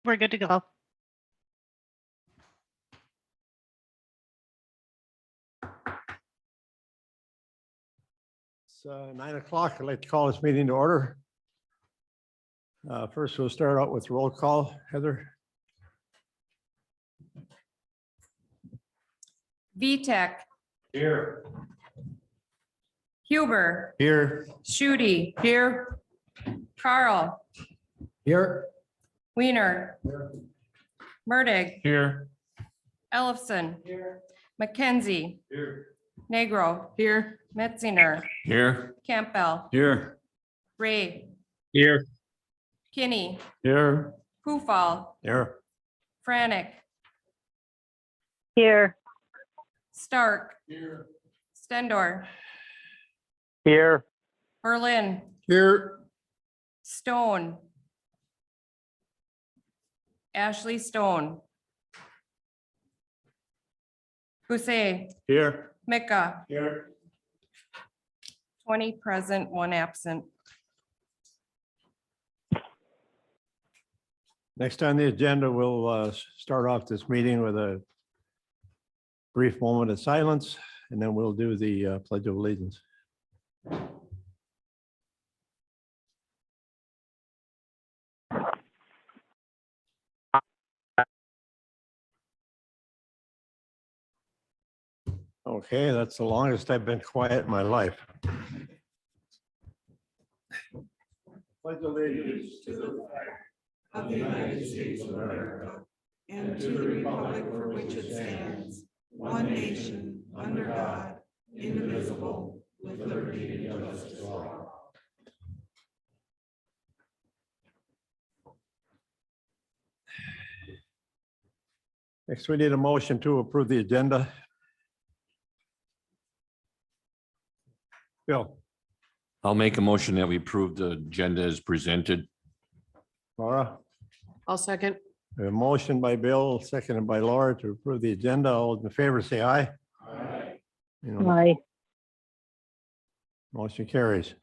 We're good to go. It's 9 o'clock. I'd like to call this meeting to order. First, we'll start out with roll call. Heather? VTech. Here. Huber. Here. Shooty. Here. Carl. Here. Wiener. Murdig. Here. Ellefson. Here. Mackenzie. Here. Negro. Here. Metzinger. Here. Campbell. Here. Ray. Here. Kinney. Here. Hufall. Here. Franek. Here. Stark. Here. Stendor. Here. Berlin. Here. Stone. Ashley Stone. Busse. Here. Micah. Here. 20 present, 1 absent. Next on the agenda, we'll start off this meeting with a brief moment of silence, and then we'll do the Pledge of Allegiance. Okay, that's the longest I've been quiet in my life. Pledge allegiance to the flag of the United States of America and to the republic for which it stands, one nation, under God, indivisible, with liberty and justice for all. Next, we need a motion to approve the agenda. Bill? I'll make a motion that we approve the agenda as presented. Laura? I'll second. A motion by Bill, seconded by Laura to approve the agenda. All in favor, say aye. Aye. Aye. Motion carries.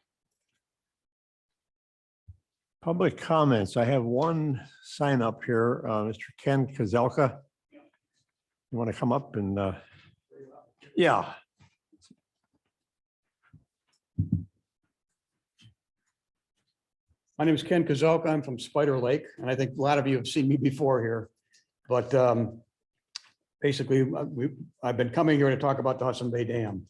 Public comments. I have one sign up here, Mr. Ken Kozelka. You want to come up and, yeah. My name is Ken Kozelka. I'm from Spider Lake, and I think a lot of you have seen me before here. But basically, I've been coming here to talk about the Hudson Bay Dam.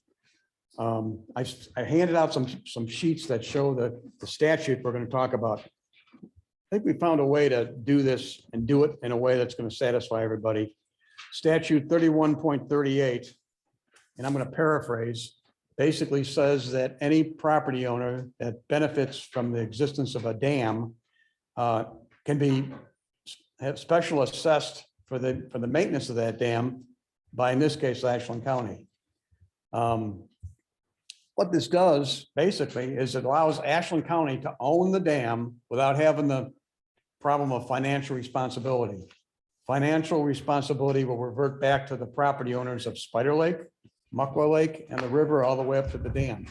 I handed out some sheets that show the statute we're going to talk about. I think we found a way to do this and do it in a way that's going to satisfy everybody. Statute 31.38, and I'm going to paraphrase, basically says that any property owner that benefits from the existence of a dam can have special assessed for the maintenance of that dam by, in this case, Ashland County. What this does basically is it allows Ashland County to own the dam without having the problem of financial responsibility. Financial responsibility will revert back to the property owners of Spider Lake, Muckwa Lake, and the river all the way up to the dam.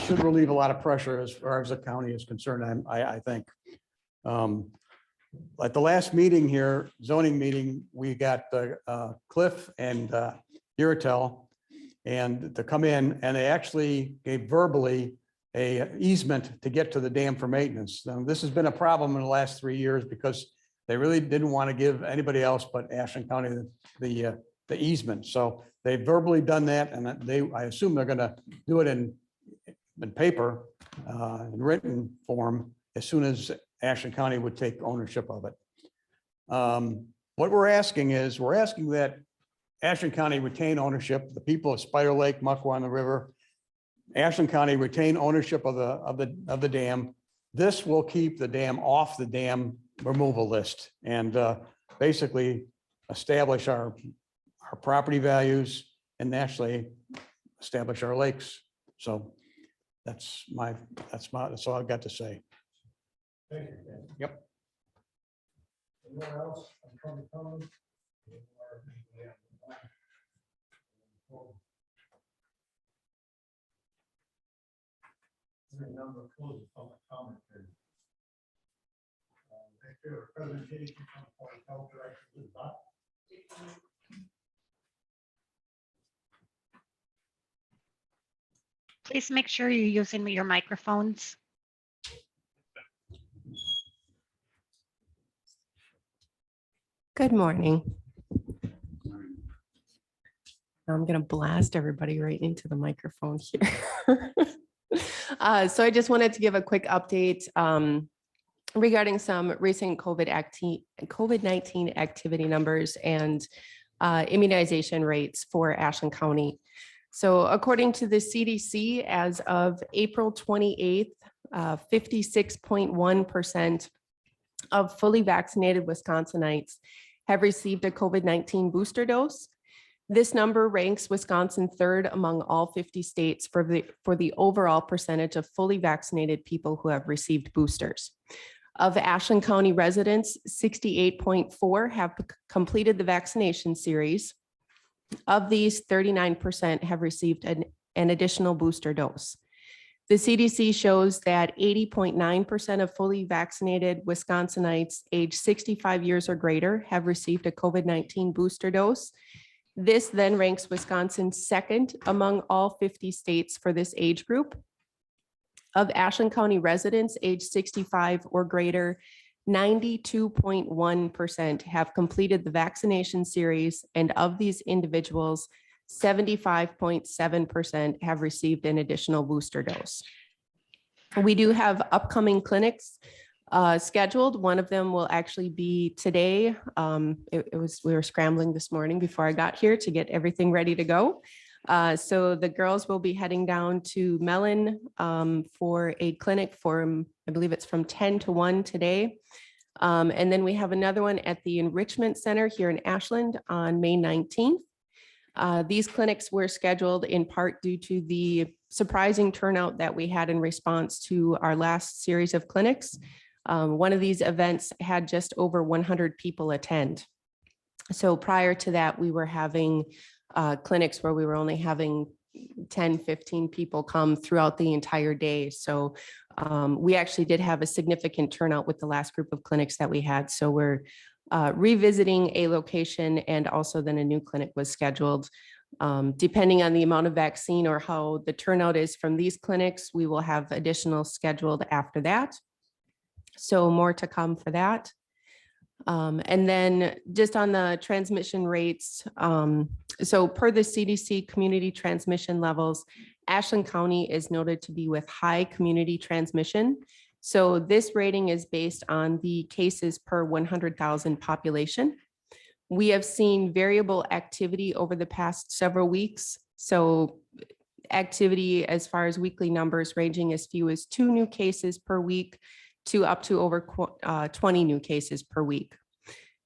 Should relieve a lot of pressure as far as the county is concerned, I think. At the last meeting here, zoning meeting, we got Cliff and Uratel and to come in, and they actually gave verbally a easement to get to the dam for maintenance. Now, this has been a problem in the last 3 years because they really didn't want to give anybody else but Ashland County the easement. So they've verbally done that, and I assume they're going to do it in paper, in written form, as soon as Ashland County would take ownership of it. What we're asking that Ashland County retain ownership, the people of Spider Lake, Muckwa, and the river. Ashland County retain ownership of the dam. This will keep the dam off the dam removal list and basically establish our property values and nationally establish our lakes. So that's all I've got to say. Thank you, Ken. Yep. Anyone else? President Please make sure you're using your microphones. Good morning. I'm going to blast everybody right into the microphone here. So I just wanted to give a quick update regarding some recent COVID-19 activity numbers and immunization rates for Ashland County. So according to the CDC, as of April 28th, 56.1% of fully vaccinated Wisconsinites have received a COVID-19 booster dose. This number ranks Wisconsin third among all 50 states for the overall percentage of fully vaccinated people who have received boosters. Of Ashland County residents, 68.4 have completed the vaccination series. Of these, 39% have received an additional booster dose. The CDC shows that 80.9% of fully vaccinated Wisconsinites aged 65 years or greater have received a COVID-19 booster dose. This then ranks Wisconsin second among all 50 states for this age group. Of Ashland County residents aged 65 or greater, 92.1% have completed the vaccination series, and of these individuals, 75.7% have received an additional booster dose. We do have upcoming clinics scheduled. One of them will actually be today. We were scrambling this morning before I got here to get everything ready to go. So the girls will be heading down to Mellon for a clinic I believe it's from 10 to 1 today. And then we have another one at the Enrichment Center here in Ashland on May 19th. These clinics were scheduled in part due to the surprising turnout that we had in response to our last series of clinics. One of these events had just over 100 people attend. So prior to that, we were having clinics where we were only having 10, 15 people come throughout the entire day. So we actually did have a significant turnout with the last group of clinics that we had. So we're revisiting a location, and also then a new clinic was scheduled. Depending on the amount of vaccine or how the turnout is from these clinics, we will have additional scheduled after that. So more to come for that. And then just on the transmission rates, so per the CDC community transmission levels, Ashland County is noted to be with high community transmission. So this rating is based on the cases per 100,000 population. We have seen variable activity over the past several weeks. So activity as far as weekly numbers ranging as few as 2 new cases per week to up to over 20 new cases per week.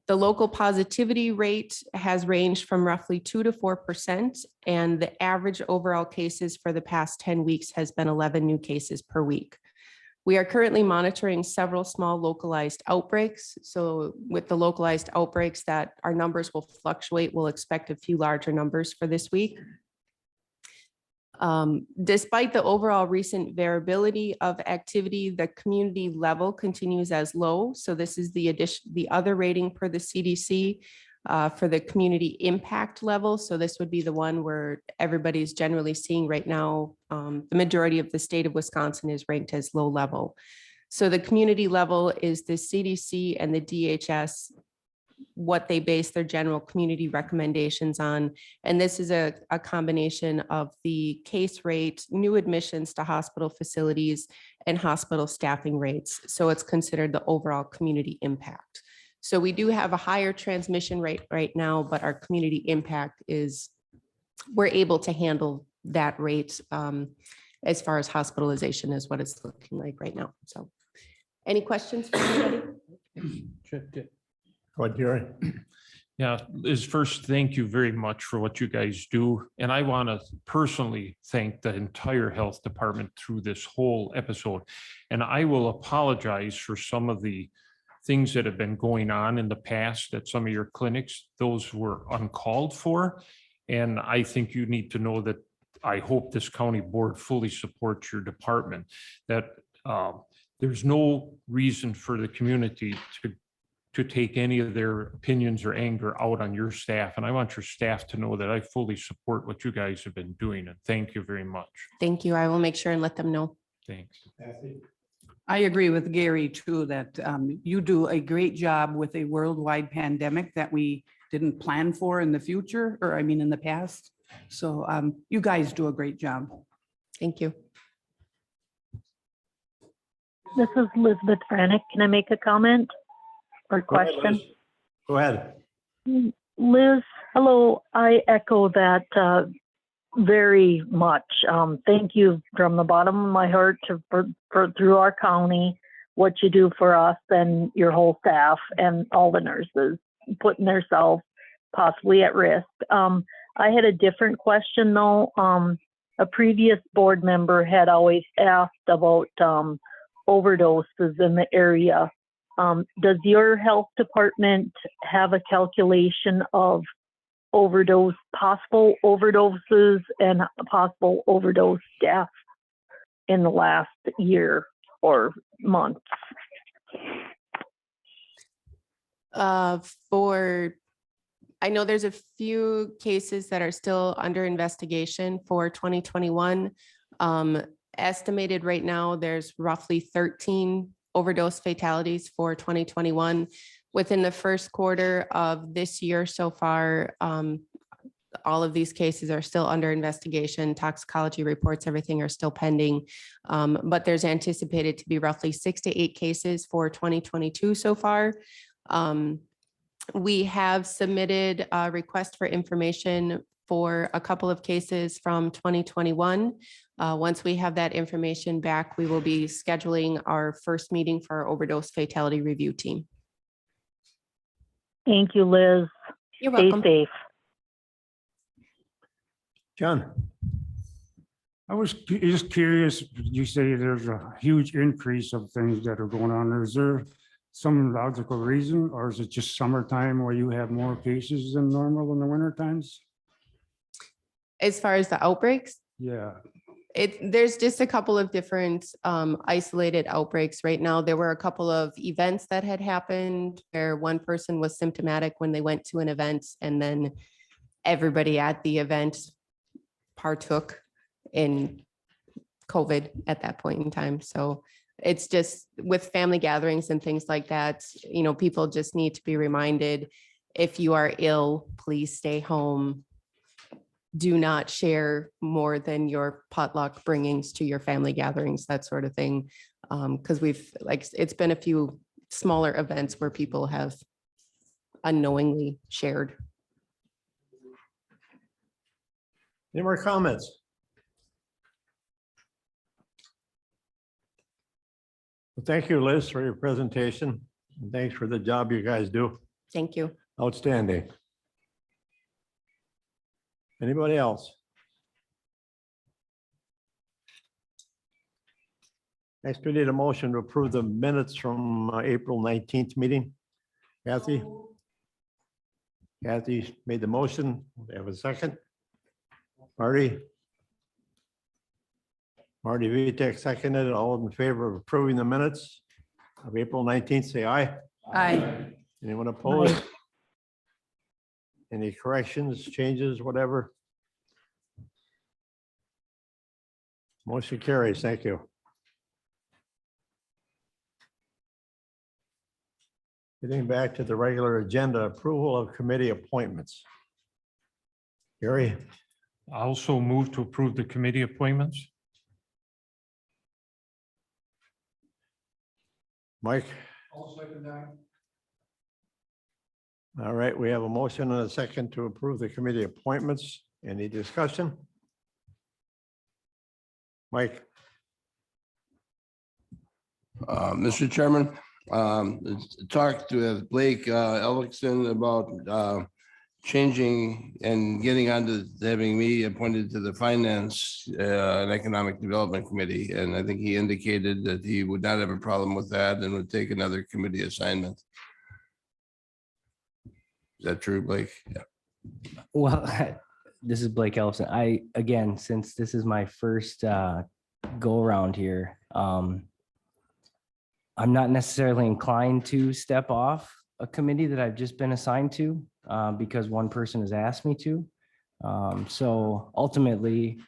The local positivity rate has ranged from roughly 2 to 4%, and the average overall cases for the past 10 weeks has been 11 new cases per week. We are currently monitoring several small localized outbreaks. So with the localized outbreaks that our numbers will fluctuate, we'll expect a few larger numbers for this week. Despite the overall recent variability of activity, the community level continues as low. So this is the other rating per the CDC for the community impact level. So this would be the one where everybody's generally seeing right now. The majority of the state of Wisconsin is ranked as low level. So the community level is the CDC and the DHS, what they base their general community recommendations on. And this is a combination of the case rate, new admissions to hospital facilities, and hospital staffing rates. So it's considered the overall community impact. So we do have a higher transmission rate right now, but our community impact is, we're able to handle that rate as far as hospitalization is what it's looking like right now. So any questions for anybody? Go ahead, Gary. Yeah, Liz, first, thank you very much for what you guys do. And I want to personally thank the entire health department through this whole episode. And I will apologize for some of the things that have been going on in the past at some of your clinics. Those were uncalled for. And I think you need to know that I hope this county board fully supports your department, that there's no reason for the community to take any of their opinions or anger out on your staff. And I want your staff to know that I fully support what you guys have been doing, and thank you very much. Thank you. I will make sure and let them know. Thanks. I agree with Gary too, that you do a great job with a worldwide pandemic that we didn't plan for in the future, or I mean, in the past. So you guys do a great job. Thank you. This is Elizabeth Franick. Can I make a comment or Go ahead, question? Liz. Go ahead. Liz, hello. I echo that very much. Thank you from the bottom of my heart for through our county, what you do for us and your whole staff and all the nurses putting themselves possibly at risk. I had a different question though. A previous board member had always asked about overdoses in the area. Does your health department have a calculation of possible overdoses and possible overdose deaths in the last year or months? I know there's a few cases that are still under investigation for 2021. Estimated right now, there's roughly 13 overdose fatalities for 2021. Within the first quarter of this year so far, all of these cases are still under investigation. Toxicology reports, everything are still pending. But there's anticipated to be roughly 6 to 8 cases for 2022 so far. We have submitted a request for information for a couple of cases from 2021. Once we have that information back, we will be scheduling our first meeting for our overdose fatality review team. Thank you, Liz. You're Stay welcome. safe. John, I was just curious, you say there's a huge increase of things that are going on. Is there some logical reason, or is it just summertime where you have more cases than normal in the winter times? As far as the outbreaks, Yeah, there's just a couple of different isolated outbreaks right now. There were a couple of events that had happened where one person was symptomatic when they went to an event, and then everybody at the event partook in COVID at that point in time. So it's just with family gatherings and things like that, you know, people just need to be reminded, if you are ill, please stay home. Do not share more than your potluck bringings to your family gatherings, that sort of thing. Because it's been a few smaller events where people have unknowingly shared. any more comments? Well, thank you, Liz, for your presentation. And thanks for the job you guys do. Thank you. Outstanding. Anybody else? Next, we need a motion to approve the minutes from April 19th meeting. Kathy? Kathy made the motion. We have a second. Marty? Marty Vitek seconded. All in favor of approving the minutes of April 19th, say aye. Aye. Anyone opposed? Any corrections, changes, whatever? Motion carries. Thank you. Getting back to the regular agenda, approval of committee appointments. Gary, I also move to approve the committee appointments. Mike? All right, we have a motion and a second to approve the committee appointments. Any discussion? Mike? Mr. Chairman, talked with Blake Ellickson about changing and getting onto having me appointed to the Finance and Economic Development Committee. And I think he indicated that he would not have a problem with that and would take another committee assignment. Is that true, Blake? Yeah. Well, this is Blake Ellison. Again, since this is my first go around here, I'm not necessarily inclined to step off. a committee that I've just been assigned to because one person has asked me to. So ultimately,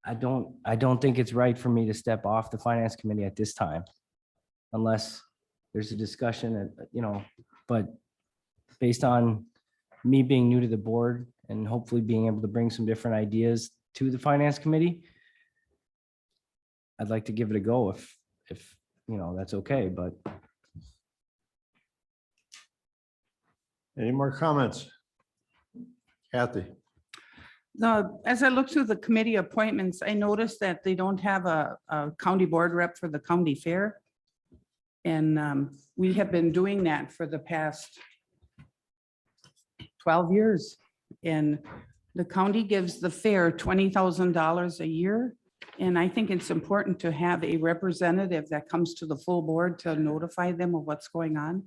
I don't think it's right for me to step off the finance committee at this time, unless there's a discussion and, but based on me being new to the board and hopefully being able to bring some different ideas to the finance committee, I'd like to give it a go if that's okay, but. Any more comments? Kathy? No, as I look through the committee appointments, I noticed that they don't have a county board rep for the county fair. And we have been doing that for the past 12 years. And the county gives the fair $20,000 a year. And I think it's important to have a representative that comes to the full board to notify them of what's going on.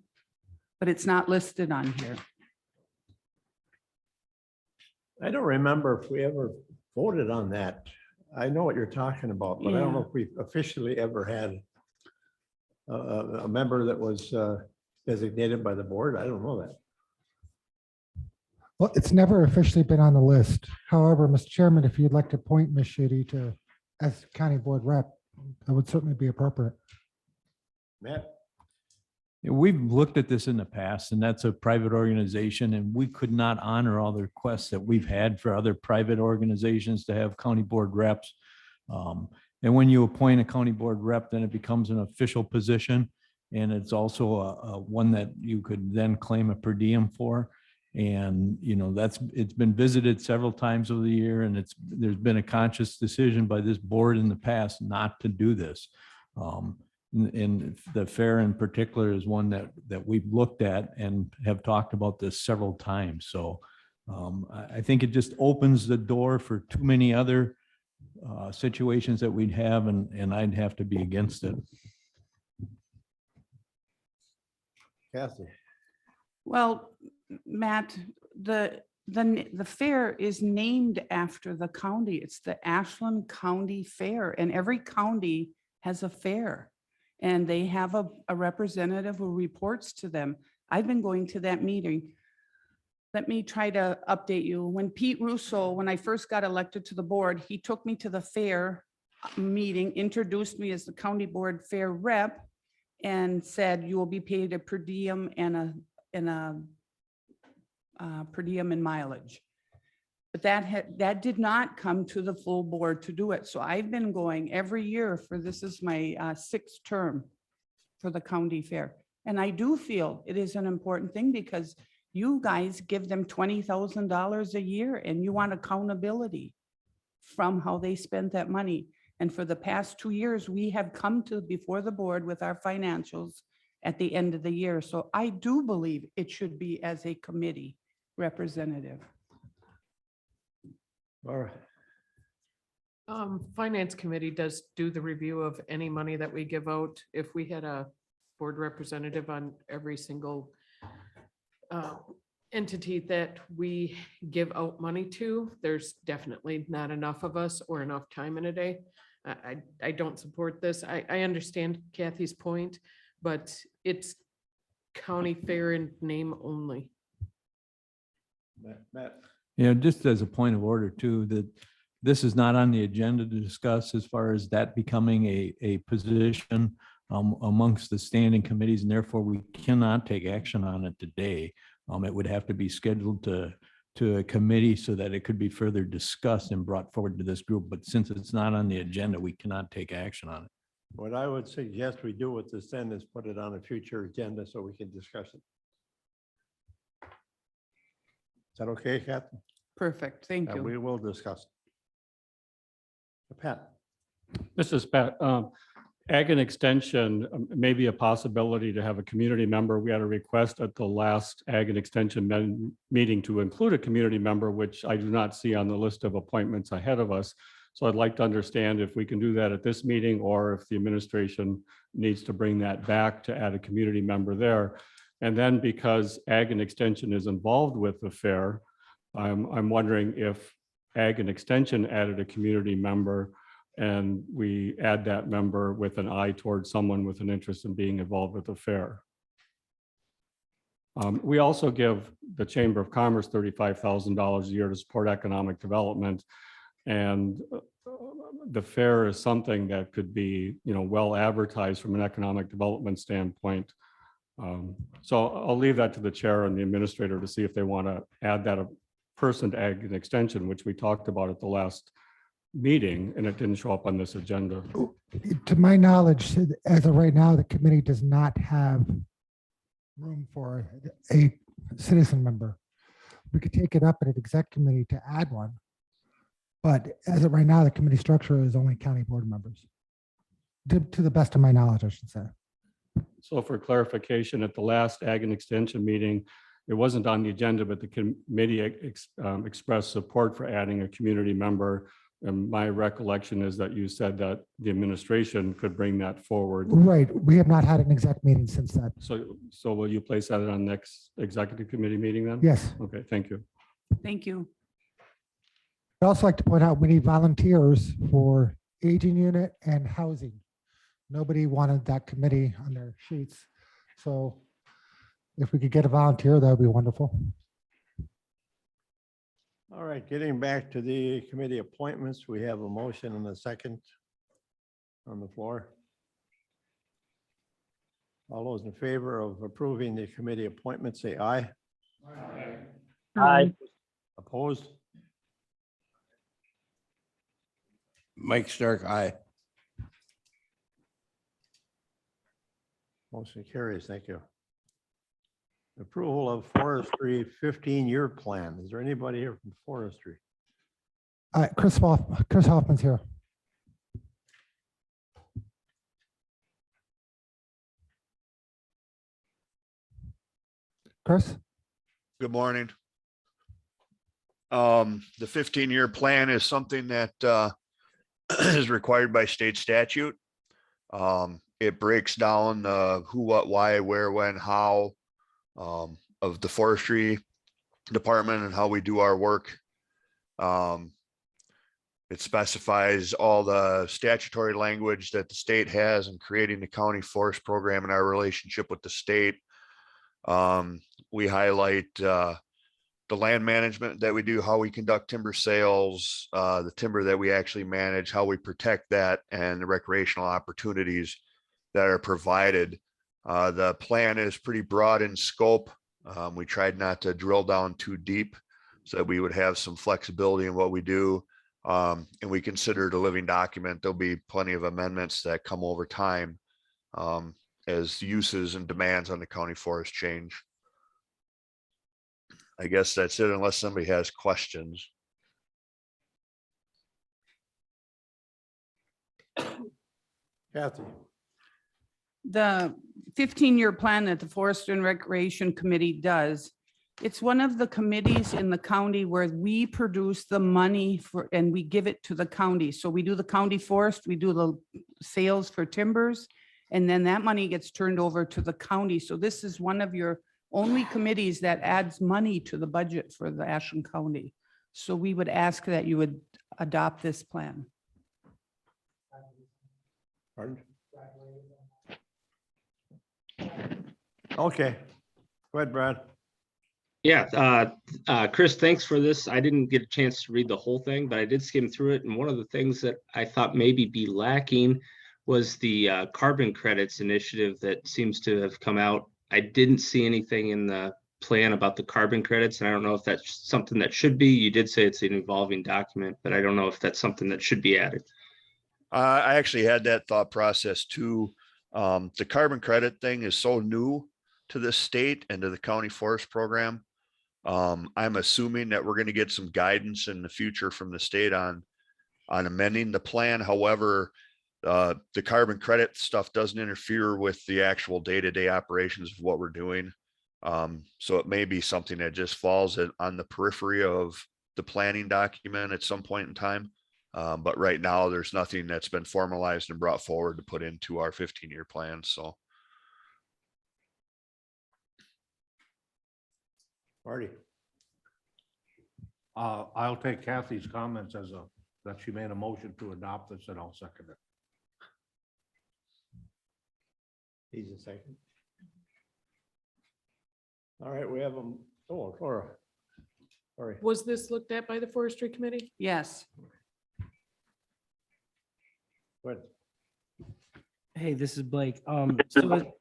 But it's not listed on here. I don't remember if we ever voted on that. I know what you're talking about, but I don't know if we officially ever had a member that was designated by the board. I don't know that. Well, it's never officially been on the list. However, Mr. Chairman, if you'd like to appoint Ms. Shitty to as county board rep, that would certainly be appropriate. Matt? Yeah, we've looked at this in the past, and that's a private organization, and we could not honor all the requests that we've had for other private organizations to have county board reps. And when you appoint a county board rep, then it becomes an official position, and it's also a one that you could then claim a per diem for. And it's been visited several times over the year, and there's been a conscious decision by this board in the past not to do this. And the fair in particular is one that we've looked at and have talked about this several times. So I think it just opens the door for too many other situations that we'd have, and I'd have to be against it. Kathy? Well, Matt, the fair is named after the county. It's the Ashland County Fair, and every county has a fair. And they have a representative who reports to them. I've been going to that meeting. Let me try to update you. When Pete Russo, when I first got elected to the board, he took me to the fair meeting, introduced me as the county board fair rep, and said, you will be paid a per diem and a per diem and mileage. But that did not come to the full board to do it. So I've been going every year this is my 6th term for the county fair. And I do feel it is an important thing because you guys give them $20,000 a year and you want accountability from how they spent that money. And for the past 2 years, we have come before the board with our financials at the end of the year. So I do believe it should be as a committee representative. Laura? Finance committee does do the review of any money that we give out. If we had a board representative on every single entity that we give out money to, there's definitely not enough of us or enough time in a day. I don't support this. I understand Kathy's point, but it's county fair in name only. Matt? Just as a point of order too, that this is not on the agenda to discuss as far as that becoming a position amongst the standing committees, and therefore we cannot take action on it today. It would have to be scheduled to a committee so that it could be further discussed and brought forward to this group. But since it's not on the agenda, we cannot take action on it. What I would suggest we do with this then is put it on a future agenda so we can discuss it. Is that okay, Kathy? Perfect. Thank you. We will discuss. Pat? This is Pat. Ag and Extension may be a possibility to have a community member. We had a request at the last Ag and Extension meeting to include a community member, which I do not see on the list of appointments ahead of us. So I'd like to understand if we can do that at this meeting or if the administration needs to bring that back to add a community member there. And then because Ag and Extension is involved with the fair, I'm wondering if Ag and Extension added a community member and we add that member with an eye towards someone with an interest in being involved with the fair. We also give the Chamber of Commerce $35,000 a year to support economic development. And the fair is something that could be, well advertised from an economic development standpoint. So I'll leave that to the chair and the administrator to see if they want to add that a person to ag and extension, which we talked about at the last meeting, and it didn't show up on this agenda. To my knowledge, as of right now, the committee does not have room for a citizen member. We could take it up at an exec committee to add one. But as of right now, the committee structure is only county board members. To the best of my knowledge, I should say. So for clarification, at the last ag and extension meeting, it wasn't on the agenda, but the committee expressed support for adding a community member. And my recollection is that you said that the administration could bring that forward. Right. We have not had an exec meeting since that. So will you place that on next executive committee meeting then? Yes. Okay, thank you. Thank you. I'd also like to point out we need volunteers for aging unit and housing. Nobody wanted that committee on their sheets. So if we could get a volunteer, that would be wonderful. All right, getting back to the committee appointments, we have a motion and a second on the floor. All those in favor of approving the committee appointments, say aye. Aye. Opposed? Mike Stark, aye. Motion carries. Thank you. Approval of forestry 15-year plan. Is there anybody here from forestry? Chris Hoffman's here. Chris? Good morning. The 15-year plan is something that is required by state statute. It breaks down who, what, why, where, when, how of the forestry department and how we do our work. It specifies all the statutory language that the state has in creating the county forest program and our relationship with the state. We highlight the land management that we do, how we conduct timber sales, the timber that we actually manage, how we protect that, and the recreational opportunities that are provided. The plan is pretty broad in scope. We tried not to drill down too deep so that we would have some flexibility in what we do. And we consider it a living document. There'll be plenty of amendments that come over time as uses and demands on the county forest change. I guess that's it unless somebody has questions. Kathy? The 15-year plan that the Forest and Recreation Committee does, it's one of the committees in the county where we produce the money for, and we give it to the county. So we do the county forest, we do the sales for timbers, and then that money gets turned over to the county. So this is one of your only committees that adds money to the budget for the Ashland County. So we would ask that you would adopt this plan. Pardon? Okay. Go ahead, Brad. Yeah, Chris, thanks for this. I didn't get a chance to read the whole thing, but I did skim through it. And one of the things that I thought maybe be lacking was the carbon credits initiative that seems to have come out. I didn't see anything in the plan about the carbon credits, and I don't know if that's something that should be. You did say it's an evolving document, but I don't know if that's something that should be added. I actually had that thought process too. The carbon credit thing is so new to the state and to the county forest program. I'm assuming that we're going to get some guidance in the future from the state on amending the plan. However, the carbon credit stuff doesn't interfere with the actual day-to-day operations of what we're doing. So it may be something that just falls on the periphery of the planning document at some point in time. But right now there's nothing that's been formalized and brought forward to put into our 15-year plan. So. Marty? I'll take Kathy's comments as that she made a motion to adopt this, and I'll second it. He's a second. All right, we have them. Oh, Laura. Sorry. Was this looked at by the Forestry Committee? Yes. Good. Hey, this is Blake. So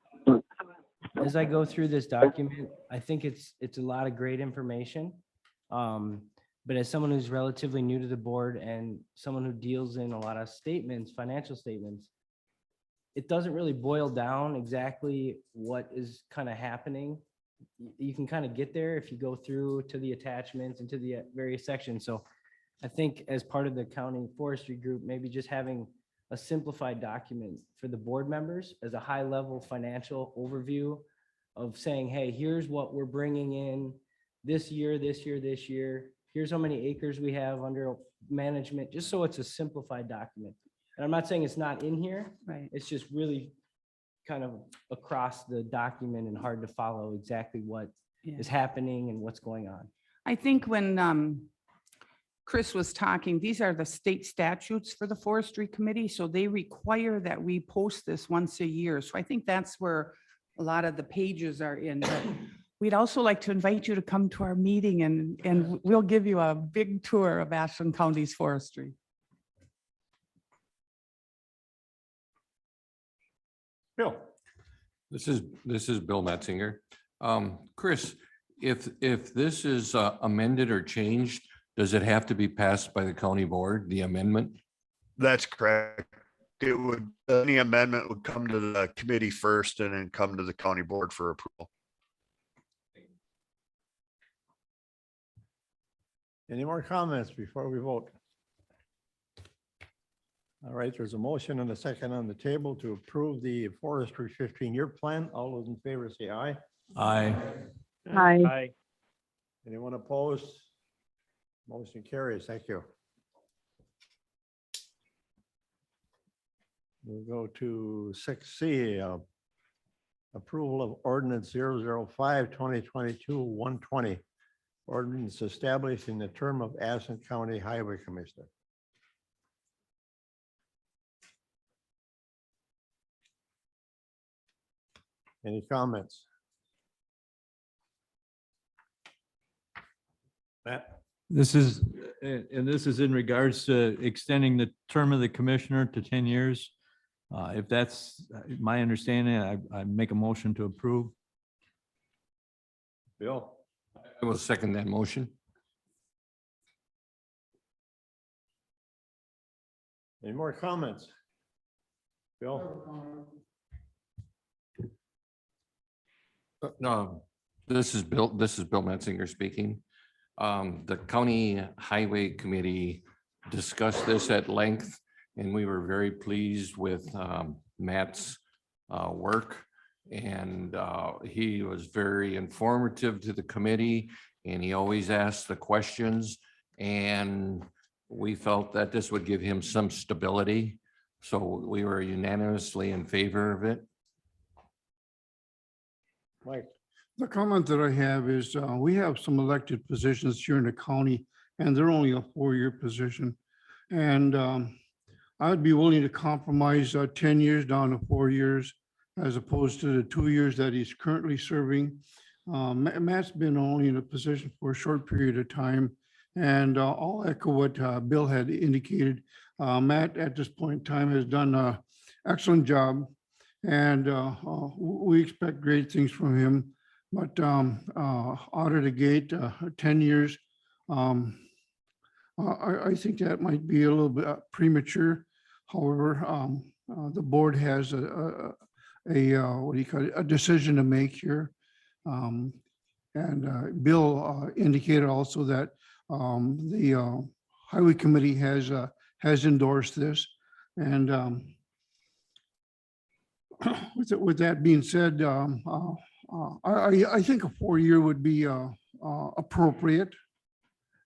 as I go through this document, I think it's a lot of great information. But as someone who's relatively new to the board and someone who deals in a lot of statements, financial statements, it doesn't really boil down exactly what is kind of happening. You can kind of get there if you go through to the attachments and to the various sections. So I think as part of the county forestry group, maybe just having a simplified document for the board members as a high level financial overview of saying, hey, here's what we're bringing in this year, this year, this year. Here's how many acres we have under management, just so it's a simplified document. And I'm not saying it's not in here. Right. It's just really kind of across the document and hard to follow exactly what Yeah. is happening and what's going on. I think when Chris was talking, these are the state statutes for the forestry committee, so they require that we post this once a year. So I think that's where a lot of the pages are in. But we'd also like to invite you to come to our meeting and we'll give you a big tour of Ashland County's forestry. Bill. This is Bill Metzinger. Chris, if this is amended or changed, does it have to be passed by the county board, the amendment? That's correct. It would, any amendment would come to the committee first and then come to the county board for approval. Any more comments before we vote? All right, there's a motion and a second on the table to approve the forestry 15-year plan. All those in favor say aye. Aye. Aye. Anyone opposed? Motion carries. Thank you. We'll go to 6C, approval of ordinance 005-2022-120. Ordinance establishing the term of Ashland County Highway Commissioner. Any comments? Matt? This is, and this is in regards to extending the term of the commissioner to 10 years. If that's my understanding, I make a motion to approve. Bill? I will second that motion. Any more comments? Bill? No, this is Bill Metzinger speaking. The County Highway Committee discussed this at length, and we were very pleased with Matt's work. And he was very informative to the committee, and he always asked the questions. And we felt that this would give him some stability. So we were unanimously in favor of it. Mike? The comment that I have is we have some elected positions here in the county, and they're only a 4-year position. And I'd be willing to compromise 10 years down to 4 years as opposed to the 2 years that he's currently serving. Matt's been only in a position for a short period of time. And I'll echo what Bill had indicated. Matt, at this point in time, has done an excellent job. And we expect great things from him. But out of the gate, 10 years, I think that might be a little bit premature. However, the board has what do you call it, a decision to make here. And Bill indicated also that the Highway Committee has endorsed this. And with that being said, I think a 4-year would be appropriate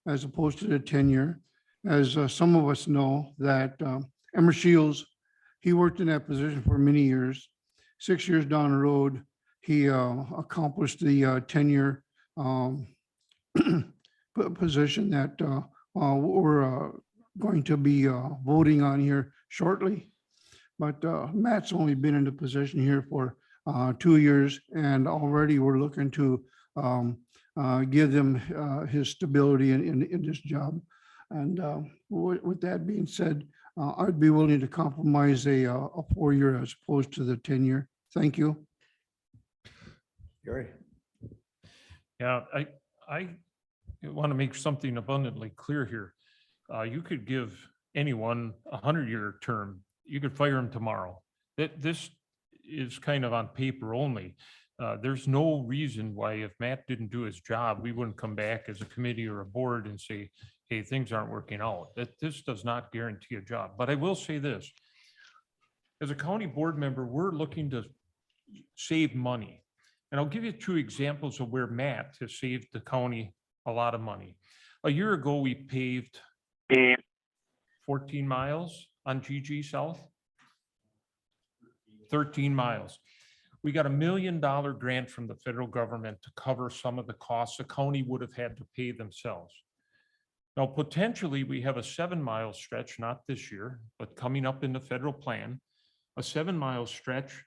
as opposed to the 10-year. As some of us know that Emmer Shields, he worked in that position for many years. 6 years down the road, he accomplished the 10-year position that we're going to be voting on here shortly. But Matt's only been in the position here for 2 years, and already we're looking to give them his stability in this job. And with that being said, I'd be willing to compromise a 4-year as opposed to the 10-year. Thank you. Gary? Yeah, I want to make something abundantly clear here. You could give anyone a 100-year term. You could fire them tomorrow. This is kind of on paper only. There's no reason why if Matt didn't do his job, we wouldn't come back as a committee or a board and say, hey, things aren't working out. That this does not guarantee a job. But I will say this. As a county board member, we're looking to save money. And I'll give you 2 examples of where Matt has saved the county a lot of money. A year ago, we paved 14 miles on GG South. 13 miles. We got $1 million grant from the federal government to cover some of the costs the county would have had to pay themselves. Now, potentially, we have a 7-mile stretch, not this year, but coming up in the federal plan, a 7-mile stretch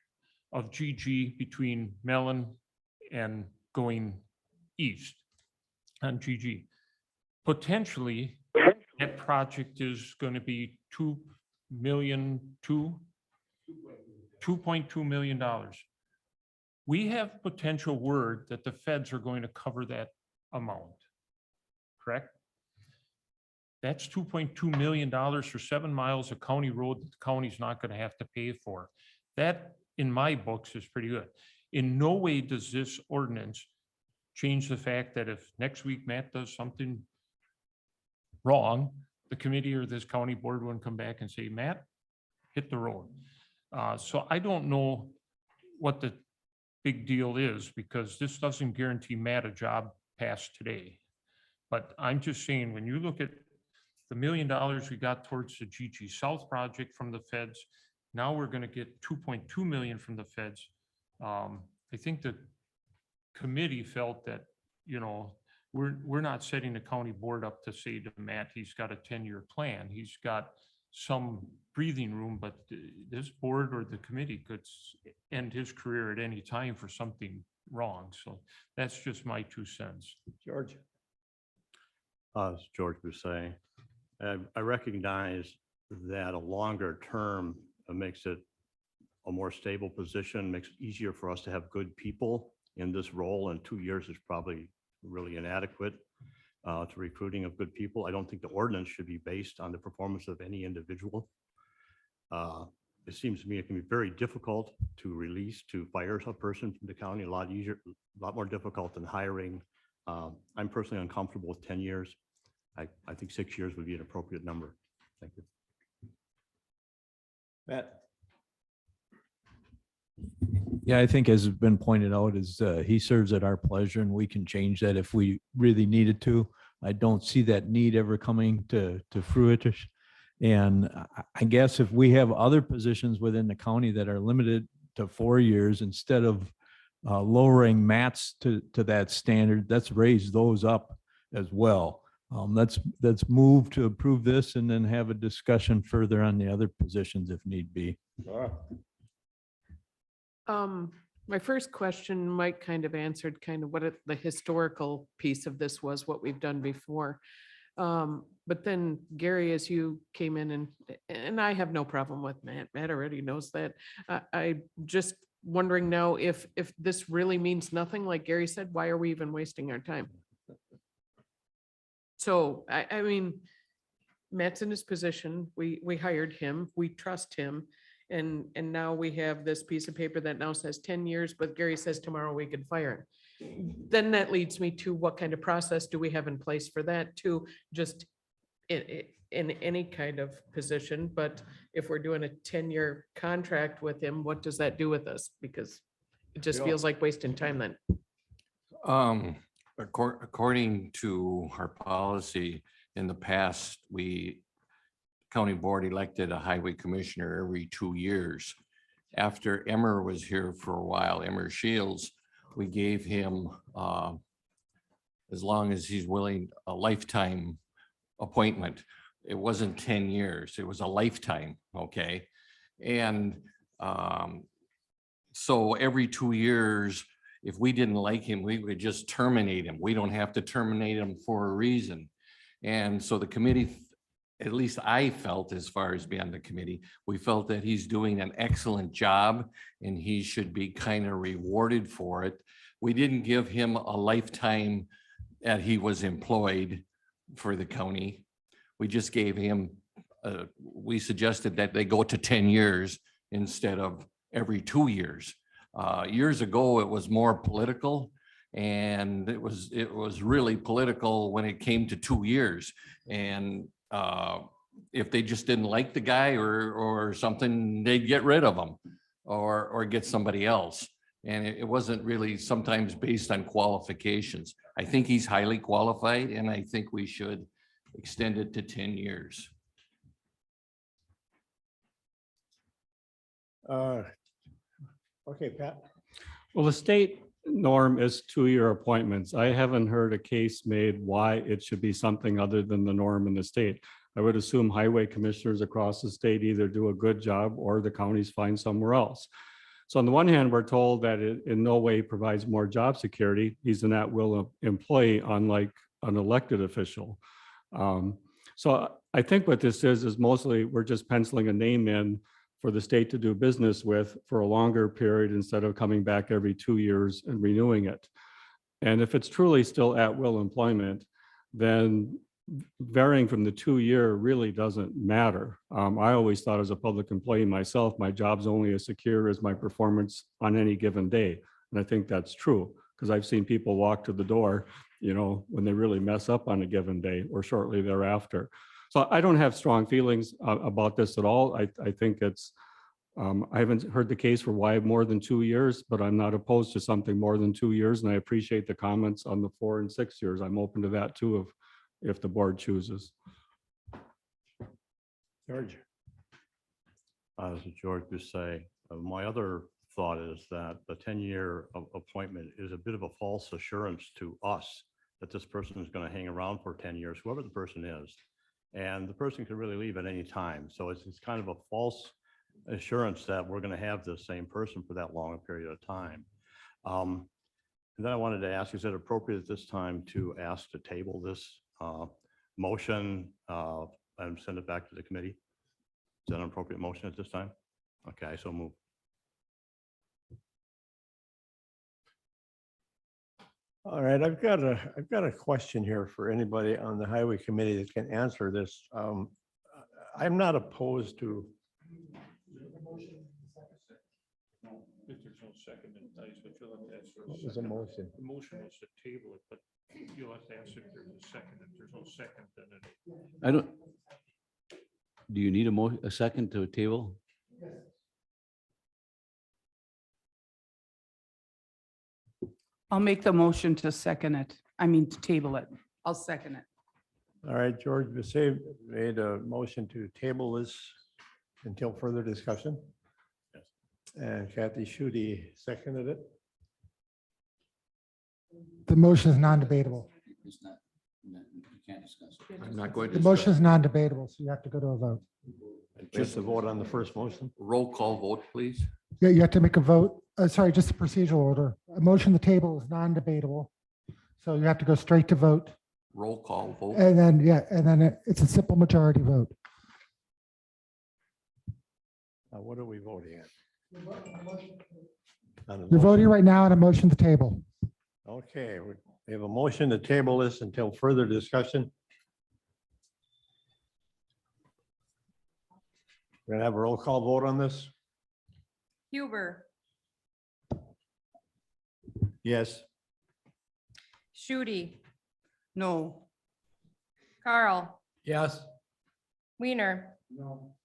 of GG between Mellon and going east on GG. Potentially, that project is going to be $2.2 million. We have potential word that the feds are going to cover that amount, correct? That's $2.2 million for 7 miles of county road that the county's not going to have to pay for. That, in my books, is pretty good. In no way does this ordinance change the fact that if next week Matt does something wrong, the committee or this county board wouldn't come back and say, Matt, hit the road. So I don't know what the big deal is, because this doesn't guarantee Matt a job past today. But I'm just saying, when you look at the $1 million we got towards the GG South project from the feds, now we're going to get 2.2 million from the feds. I think the committee felt that, you know, we're not setting the county board up to say to Matt, he's got a 10-year plan. He's got some breathing room, but this board or the committee could end his career at any time for something wrong. So that's just my 2 cents. George? As George was saying, I recognize that a longer term makes it a more stable position, makes it easier for us to have good people in this role, and 2 years is probably really inadequate to recruiting of good people. I don't think the ordinance should be based on the performance of any individual. It seems to me it can be very difficult to fire a person from the county, a lot easier, a lot more difficult than hiring. I'm personally uncomfortable with 10 years. I think 6 years would be an appropriate number. Thank you. Matt? Yeah, I think as has been pointed out, is he serves at our pleasure, and we can change that if we really needed to. I don't see that need ever coming to fruition. And I guess if we have other positions within the county that are limited to 4 years, instead of lowering Matt's to that standard, let's raise those up as well. Let's move to approve this and then have a discussion further on the other positions if need be. My first question, Mike kind of answered kind of what the historical piece of this was, what we've done before. But then Gary, as you came in, and I have no problem with Matt. Matt already knows that. I just wondering now if this really means nothing, like Gary said, why are we even wasting our time? So I mean, Matt's in his position. We hired him. We trust him. And now we have this piece of paper that now says 10 years, but Gary says tomorrow we could fire him. Then that leads me to what kind of process do we have in place for that too, just in any kind of position. But if we're doing a 10-year contract with him, what does that do with us? Because it just feels like wasting time then. According to our policy, in the past, county board elected a highway commissioner every 2 years. After Emmer was here for a while, Emmer Shields, we gave him, as long as he's willing, a lifetime appointment. It wasn't 10 years, it was a lifetime, okay? And so every 2 years, if we didn't like him, we would just terminate him. We don't have to terminate him for a reason. And so the committee, at least I felt, as far as being on the committee, we felt that he's doing an excellent job and he should be kind of rewarded for it. We didn't give him a lifetime that he was employed for the county. We just gave him, we suggested that they go to 10 years instead of every 2 years. Years ago, it was more political, and it was really political when it came to 2 years. And if they just didn't like the guy or something, they'd get rid of him or get somebody else. And it wasn't really sometimes based on qualifications. I think he's highly qualified, and I think we should extend it to 10 years. Okay, Pat. Well, the state norm is 2-year appointments. I haven't heard a case made why it should be something other than the norm in the state. I would assume highway commissioners across the state either do a good job or the counties find somewhere else. So on the one hand, we're told that it in no way provides more job security. He's an at-will employee, unlike an elected official. So I think what this is mostly we're just penciling a name in for the state to do business with for a longer period instead of coming back every 2 years and renewing it. And if it's truly still at-will employment, then varying from the 2-year really doesn't matter. I always thought as a public employee myself, my job's only as secure as my performance on any given day. And I think that's true because I've seen people walk to the door, when they really mess up on a given day or shortly thereafter. So I don't have strong feelings about this at all. I think it's, I haven't heard the case for why more than 2 years, but I'm not opposed to something more than 2 years. And I appreciate the comments on the 4 and 6 years. I'm open to that too, if the board chooses. George. As George would say, my other thought is that the 10-year appointment is a bit of a false assurance to us that this person is going to hang around for 10 years, whoever the person is. And the person could really leave at any time. So it's kind of a false assurance that we're going to have the same person for that long a period of time. And then I wanted to ask, is it appropriate at this time to ask to table this motion and send it back to the committee? Is that an appropriate motion at this time? Okay, so move. All right, I've got a question here for anybody on the highway committee that can answer this. I'm not opposed to. If there's no second, then you'll have to ask for a What was the second. motion? The motion was to table it, but you'll have to ask if there's a second. If there's no second, then it. I don't. Do you need a second to a table? I'll make the motion to second it. I mean, to table it. I'll second it. All right, George Bissett made a motion to table this until further discussion. And Kathy Schutte seconded it. The motion is non-debatable. It's not, you can't discuss it. I'm not going to. The motion is non-debatable, so you have to go to a vote. Just a vote on the first motion. Roll call vote, please. Yeah, you have to make a vote. Sorry, just a procedural order. A motion to table is non-debatable. So you have to go straight to vote. Roll call vote. And then it's a simple majority vote. What are we voting at? You're voting right now on a motion to table. Okay, we have a motion to table this until further discussion. We're gonna have a roll call vote on this? Huber, Yes. Schutte, No. Carl, Yes. Weiner, No.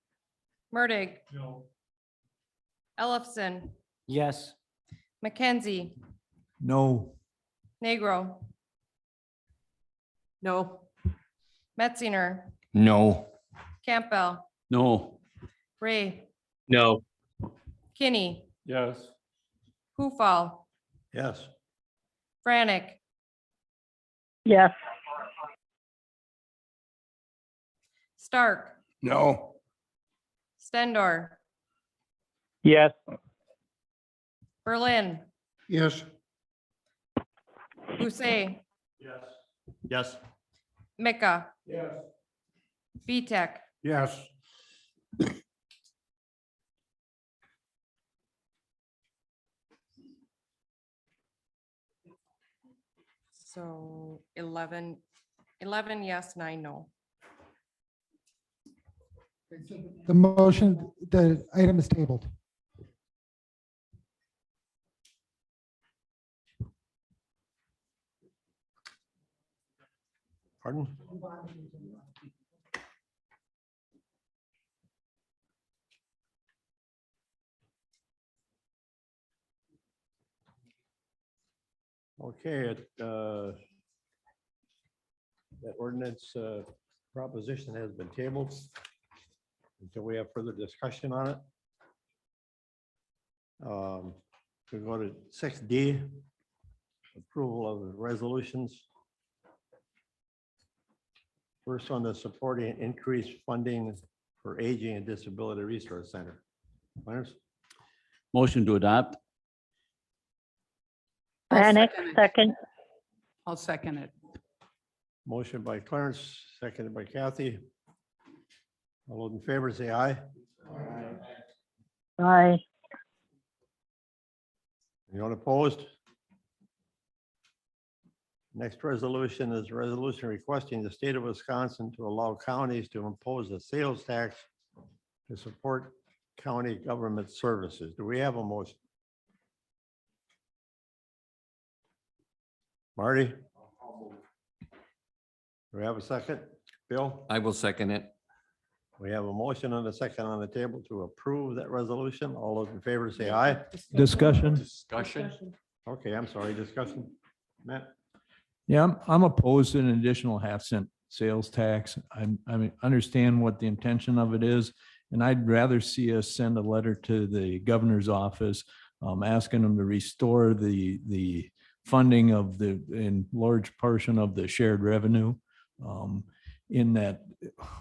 Murdig, No. Ellefson, Yes. Mackenzie, No. Negro, No. Metzinger, No. Campbell, No. Ray, No. Kinney, Yes. Hufall, Yes. Frantic, Yes. Stark, No. Stendor, Yes. Berlin, Yes. Busse, Yes. Mika, Yes. Vitek, Yes. so 11 yes, 9 no. The motion, the item is tabled. Pardon? Okay, that ordinance proposition has been tabled until we have further discussion on it. We go to 6D, approval of the resolutions. First one is supporting increased funding for Aging and Disability Resource Center. Clarence? Motion to adopt. Panic, second. I'll second it. Motion by Clarence, seconded by Kathy. All those in favor say aye. Aye. Anyone opposed? Next resolution is a resolution requesting the state of Wisconsin to allow counties to impose a sales tax to support county government services. Do we have a motion? Marty? Do we have a second? Bill? I will second it. We have a motion and a second on the table to approve that resolution. All those in favor say aye. Discussion. Discussion. Okay, I'm sorry, discussion. Matt? Yeah, I'm opposed to an additional 0.5 cent sales tax. I understand what the intention of it is, and I'd rather see us send a letter to the governor's office asking them to restore the funding of the, in large portion of the shared revenue. In that,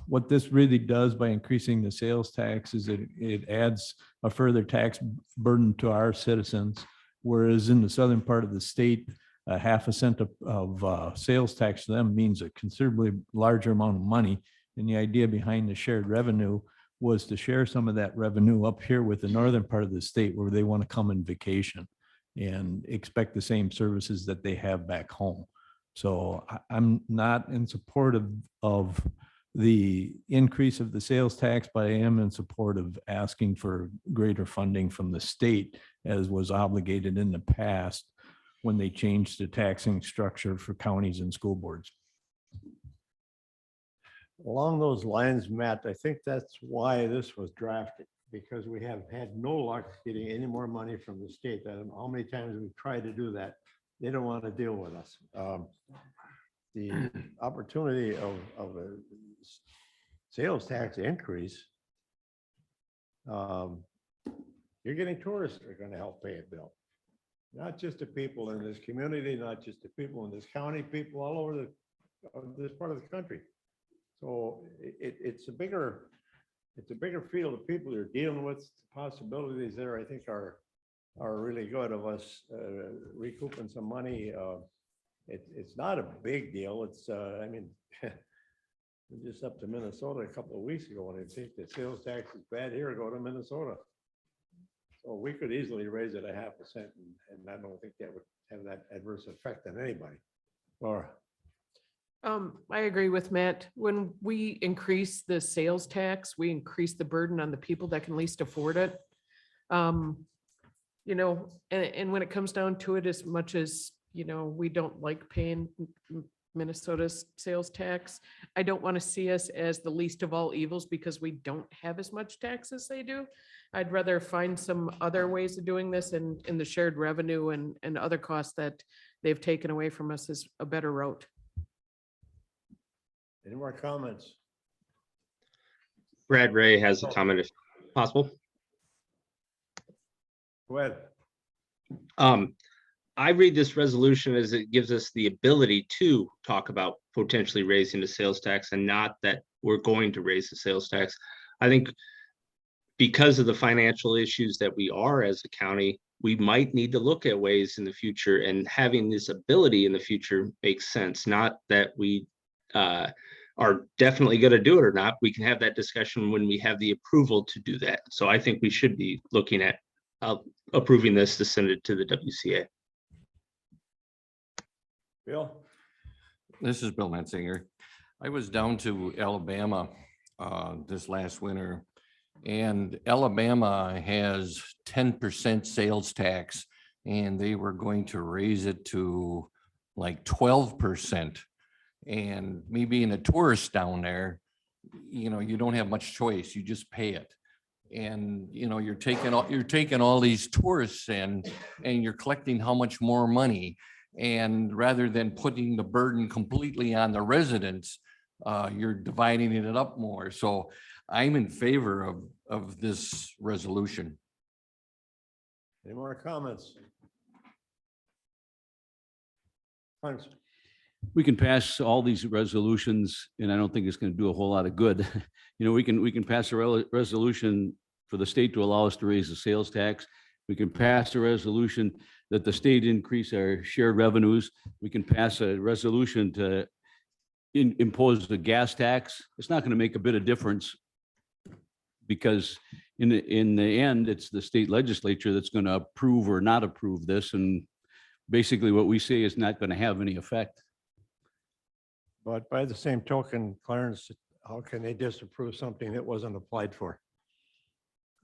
what this really does by increasing the sales tax is it adds a further tax burden to our citizens. Whereas in the southern part of the state, 0.5 cent of sales tax to them means a considerably larger amount of money. And the idea behind the shared revenue was to share some of that revenue up here with the northern part of the state where they want to come and vacation and expect the same services that they have back home. So I'm not in support of the increase of the sales tax, but I am in support of asking for greater funding from the state as was obligated in the past when they changed the taxing structure for counties and school boards. Along those lines, Matt, I think that's why this was drafted, because we have had no luck getting any more money from the state. How many times we've tried to do that, they don't want to deal with us. The opportunity of a sales tax increase, you're getting tourists that are going to help pay a bill. Not just the people in this community, not just the people in this county, people all over this part of the country. So it's a bigger field of people you're dealing with. The possibilities there, I think, are really good of us recouping some money. It's not a big deal. It's I mean, we're just up to Minnesota a couple of weeks ago, and I think the sales tax is bad here. Go to Minnesota. So we could easily raise it 0.5 cent, and I don't think that would have that adverse effect on anybody. Laura? I agree with Matt. When we increase the sales tax, we increase the burden on the people that can least afford it. You know, and when it comes down to it, as much as, you know, we don't like paying Minnesota's sales tax, I don't want to see us as the least of all evils because we don't have as much tax as they do. I'd rather find some other ways of doing this, and in the shared revenue and other costs that they've taken away from us is a better route. Any more comments? Brad Ray has a comment if possible. Go ahead. I read this resolution as it gives us the ability to talk about potentially raising the sales tax, and not that we're going to raise the sales tax. I think because of the financial issues that we are as a county, we might need to look at ways in the future, and having this ability in the future makes sense. Not that we are definitely going to do it or not. We can have that discussion when we have the approval to do that. So I think we should be looking at approving this to send it to the WCA. Bill? This is Bill Metzinger. I was down to Alabama this last winter, and Alabama has 10% sales tax, and they were going to raise it to like 12%. And me being a tourist down there, you know, you don't have much choice. You just pay it. And, you know, you're taking all these tourists in, and you're collecting how much more money. And rather than putting the burden completely on the residents, you're dividing it up more. So I'm in favor of this resolution. Any more comments? Thanks. We can pass all these resolutions, and I don't think it's going to do a whole lot of good. You know, we can pass a resolution for the state to allow us to raise the sales tax. We can pass a resolution that the state increase our shared revenues. We can pass a resolution to impose the gas tax. It's not going to make a bit of difference, because in the end, it's the state legislature that's going to approve or not approve this. And basically what we say is not going to have any effect. But by the same token, Clarence, how can they disapprove something that wasn't applied for?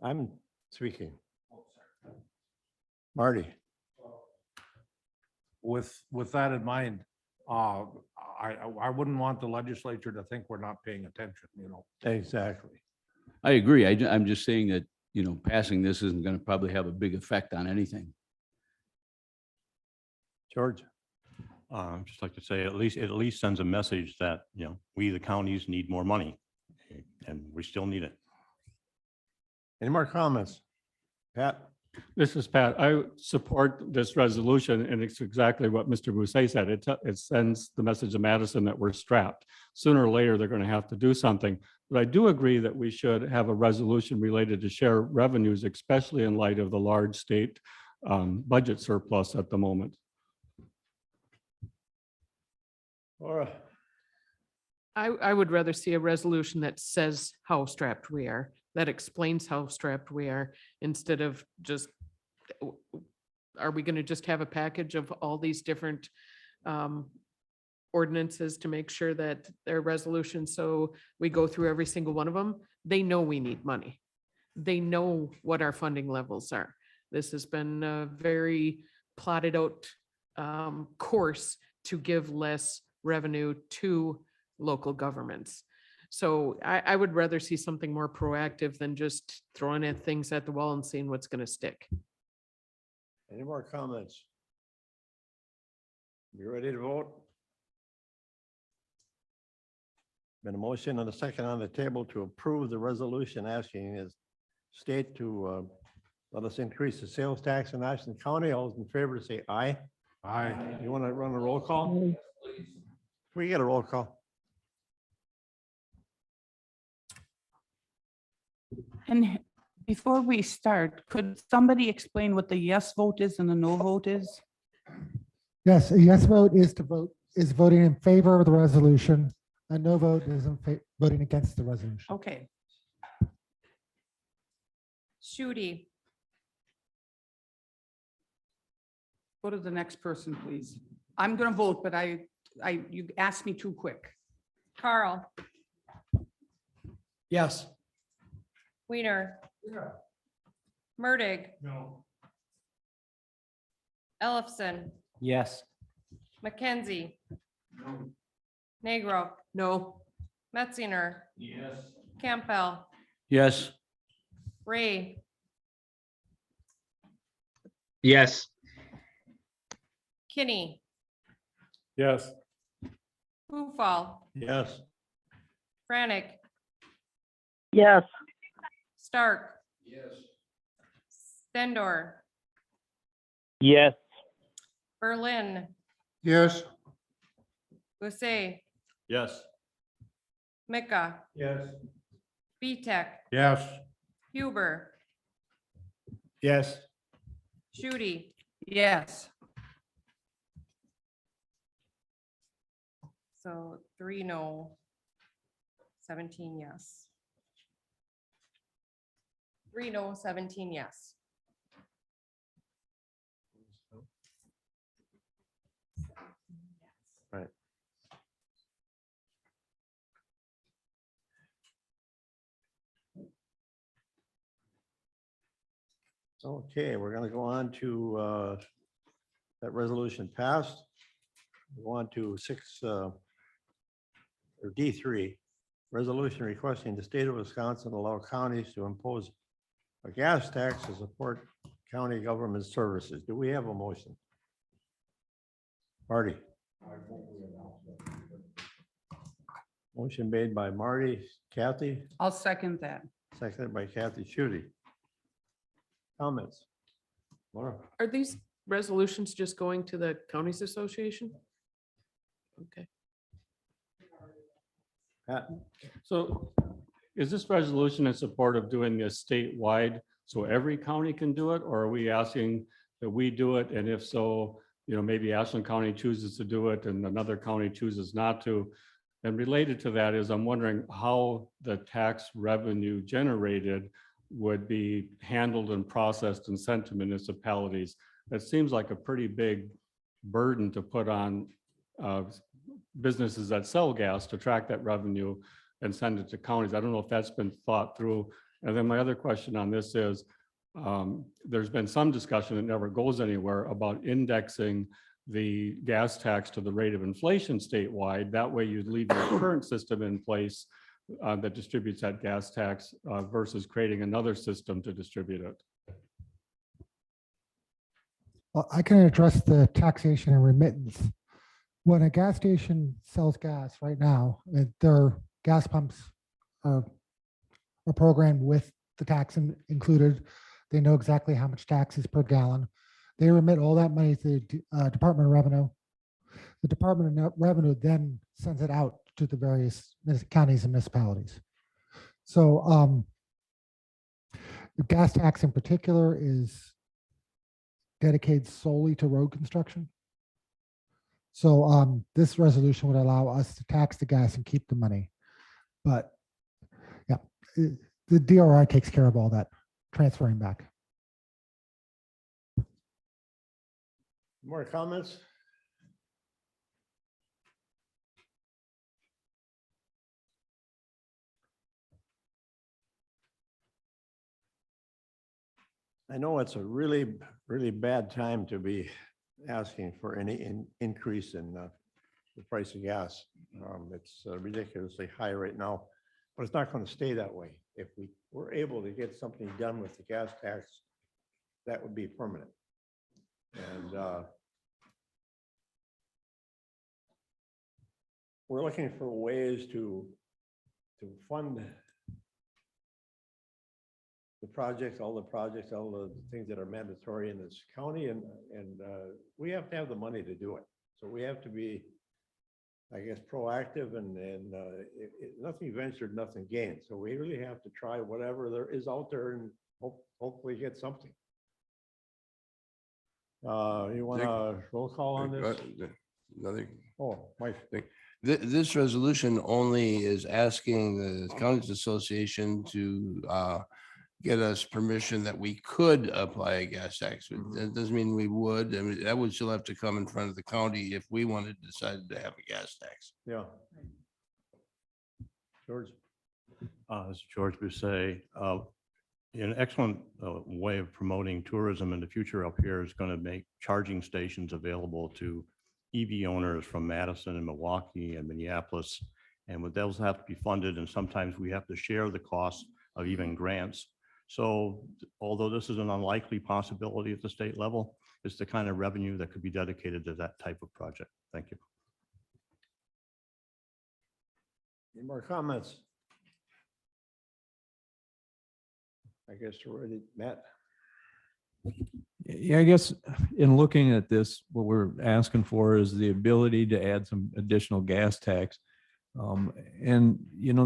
I'm speaking. Marty? With that in mind, I wouldn't want the legislature to think we're not paying attention, you know. Exactly. I agree. I'm just saying that, you know, passing this isn't going to probably have a big effect on anything. George? I'd just like to say, at least sends a message that, you know, we, the counties, need more money, and we still need it. Any more comments? Pat? This is Pat. I support this resolution, and it's exactly what Mr. Bousset said. It sends the message to Madison that we're strapped. Sooner or later, they're going to have to do something. But I do agree that we should have a resolution related to share revenues, especially in light of the large state budget surplus at the moment. Laura? I would rather see a resolution that says how strapped we are, that explains how strapped we are, instead of just, are we going to just have a package of all these different ordinances to make sure that they're resolutions? So we go through every single one of them. They know we need money. They know what our funding levels are. This has been a very plotted out course to give less revenue to local governments. So I would rather see something more proactive than just throwing at things at the wall and seeing what's going to stick. Any more comments? You ready to vote? Been a motion and a second on the table to approve the resolution asking his state to let us increase the sales tax in Ashland County. All those in favor say aye. Aye. You want to run a roll call? We get a roll call. And before we start, could somebody explain what the yes vote is and the no vote is? Yes, a yes vote is voting in favor of the resolution. A no vote is voting against the resolution. Okay. Shooty, Go to the next person, please. I'm going to vote, but you asked me too quick. Carl, Yes. Weiner. Murdig, No. Yes. Ellefson, McKenzie, Negro, No. Metzinger, Yes. Campbell, Yes. Ray, Yes. Kinney, Yes. Hufall, Yes. Frantic, Yes. Stark, Yes. Stendor, Yes. Berlin, Yes. Busse, Yes. Mika, Yes. Vitek, Yes. Huber, Yes. Shooty, Yes. so 3 no, 17 yes. 3 no, 17 yes. Right. Okay, we're gonna go on to that resolution passed. Go on to or D3, resolution requesting the state of Wisconsin allow counties to impose a gas tax to support county government services. Do we have a motion? Marty? Motion made by Marty. Kathy, I'll second that. seconded by Kathy Shooty. Comments? Laura? Are these resolutions just going to the counties association? Okay. Pat? So is this resolution in support of doing this statewide so every county can do it? Or are we asking that we do it? And if so, maybe Ashland County chooses to do it and another county chooses not to. And related to that is I'm wondering how the tax revenue generated would be handled and processed and sent to municipalities. That seems like a pretty big burden to put on businesses that sell gas to track that revenue and send it to counties. I don't know if that's been thought through. And then my other question on this is, there's been some discussion that never goes anywhere about indexing the gas tax to the rate of inflation statewide. That way you'd leave your current system in place that distributes that gas tax versus creating another system to distribute it. Well, I can address the taxation and remittance. When a gas station sells gas right now, their gas pumps are programmed with the tax included. They know exactly how much tax is per gallon. They remit all that money to the Department of Revenue. The Department of Revenue then sends it out to the various counties and municipalities. So the gas tax in particular is dedicated solely to road construction. So this resolution would allow us to tax the gas and keep the money. But yeah, the DRI takes care of all that, transferring back. More comments? I know it's a really, really bad time to be asking for any increase in the price of gas. It's ridiculously high right now, but it's not going to stay that way. If we were able to get something done with the gas tax, that would be permanent. And we're looking for ways to fund the projects, all the things that are mandatory in this county, and we have to have the money to do it. So we have to be, I guess, proactive, and nothing ventured, nothing gained. So we really have to try whatever there is out there and hopefully get something. You want a roll call on this? Another. Oh, Mike. This resolution only is asking the Counties Association to get us permission that we could apply a gas tax. That doesn't mean we would. I mean, that would still have to come in front of the county if we wanted to decide to have a gas tax. Yeah. George. This is George Bousset. An excellent way of promoting tourism in the future up here is going to make charging stations available to EV owners from Madison and Milwaukee and Minneapolis. And with those have to be funded, and sometimes we have to share the cost of even grants. So although this is an unlikely possibility at the state level, it's the kind of revenue that could be dedicated to that type of project. Thank you. Any more comments? I guess we're ready, Matt. Yeah, I guess in looking at this, what we're asking for is the ability to add some additional gas tax. And,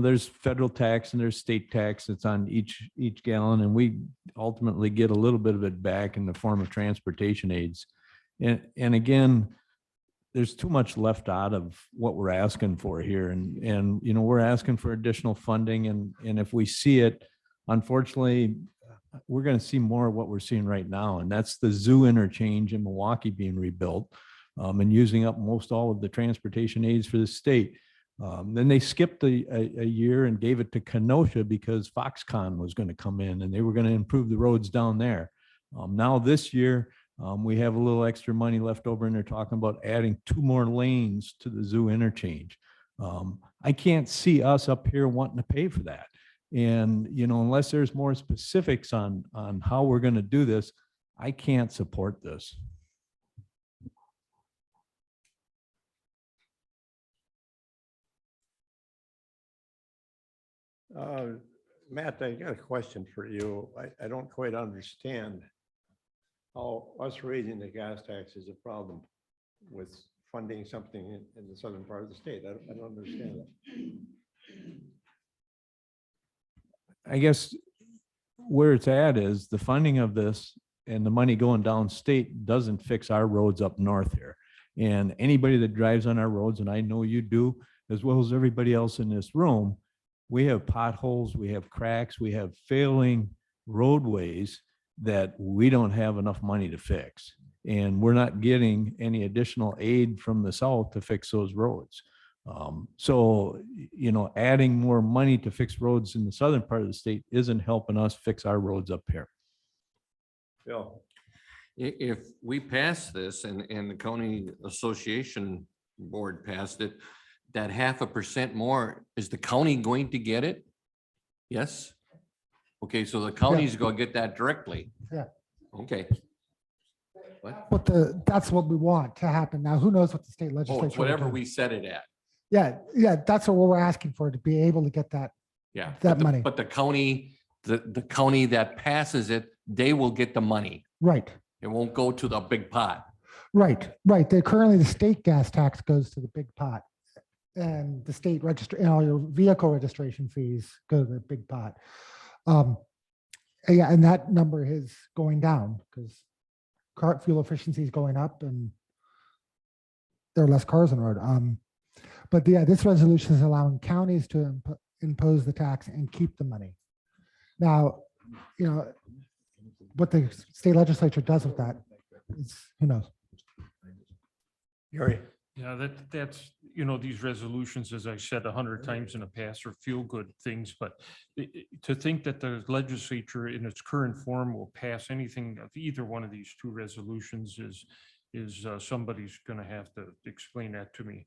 there's federal tax and there's state tax that's on each gallon, and we ultimately get a little bit of it back in the form of transportation aids. And again, there's too much left out of what we're asking for here. And we're asking for additional funding, and if we see it, unfortunately, we're going to see more of what we're seeing right now. And that's the zoo interchange in Milwaukee being rebuilt, and using up most all of the transportation aids for the state. Then they skipped a year and gave it to Kenosha because Foxconn was going to come in and they were going to improve the roads down there. Now this year, we have a little extra money left over, and they're talking about adding 2 more lanes to the zoo interchange. I can't see us up here wanting to pay for that. And, unless there's more specifics on how we're going to do this, I can't support this. Matt, I got a question for you. I don't quite understand how us raising the gas tax is a problem with funding something in the southern part of the state. I don't understand that. I guess where it's at is the funding of this and the money going downstate doesn't fix our roads up north here. And anybody that drives on our roads, and I know you do, as well as everybody else in this room, we have potholes, we have cracks, we have failing roadways that we don't have enough money to fix. And we're not getting any additional aid from the south to fix those roads. So, adding more money to fix roads in the southern part of the state isn't helping us fix our roads up here. Bill? If we pass this and the county association board passed it, that 0.5% more, is the county going to get it? Yes. Okay, so the county's going to get that directly. Yeah. Okay. What? But that's what we want to happen. Now, who knows what the state Oh, legislature. it's will whatever do. we set it at. Yeah, that's what we're asking for, to be able to get that. Yeah. That money. But the county, the county that passes it, they will get the money. Right, It won't go to the big pot. right. Currently, the state gas tax goes to the big pot. And the state all your vehicle registration fees go to the big pot. Yeah, and that number is going down because car fuel efficiency is going up and there are less cars on the road. But yeah, this resolution is allowing counties to impose the tax and keep the money. Now, what the state legislature does with that, who knows? Gary? Yeah, that's, these resolutions, as I said 100 times in the past, are feel-good things, but to think that the legislature in its current form will pass anything of either one of these 2 resolutions is somebody's going to have to explain that to me.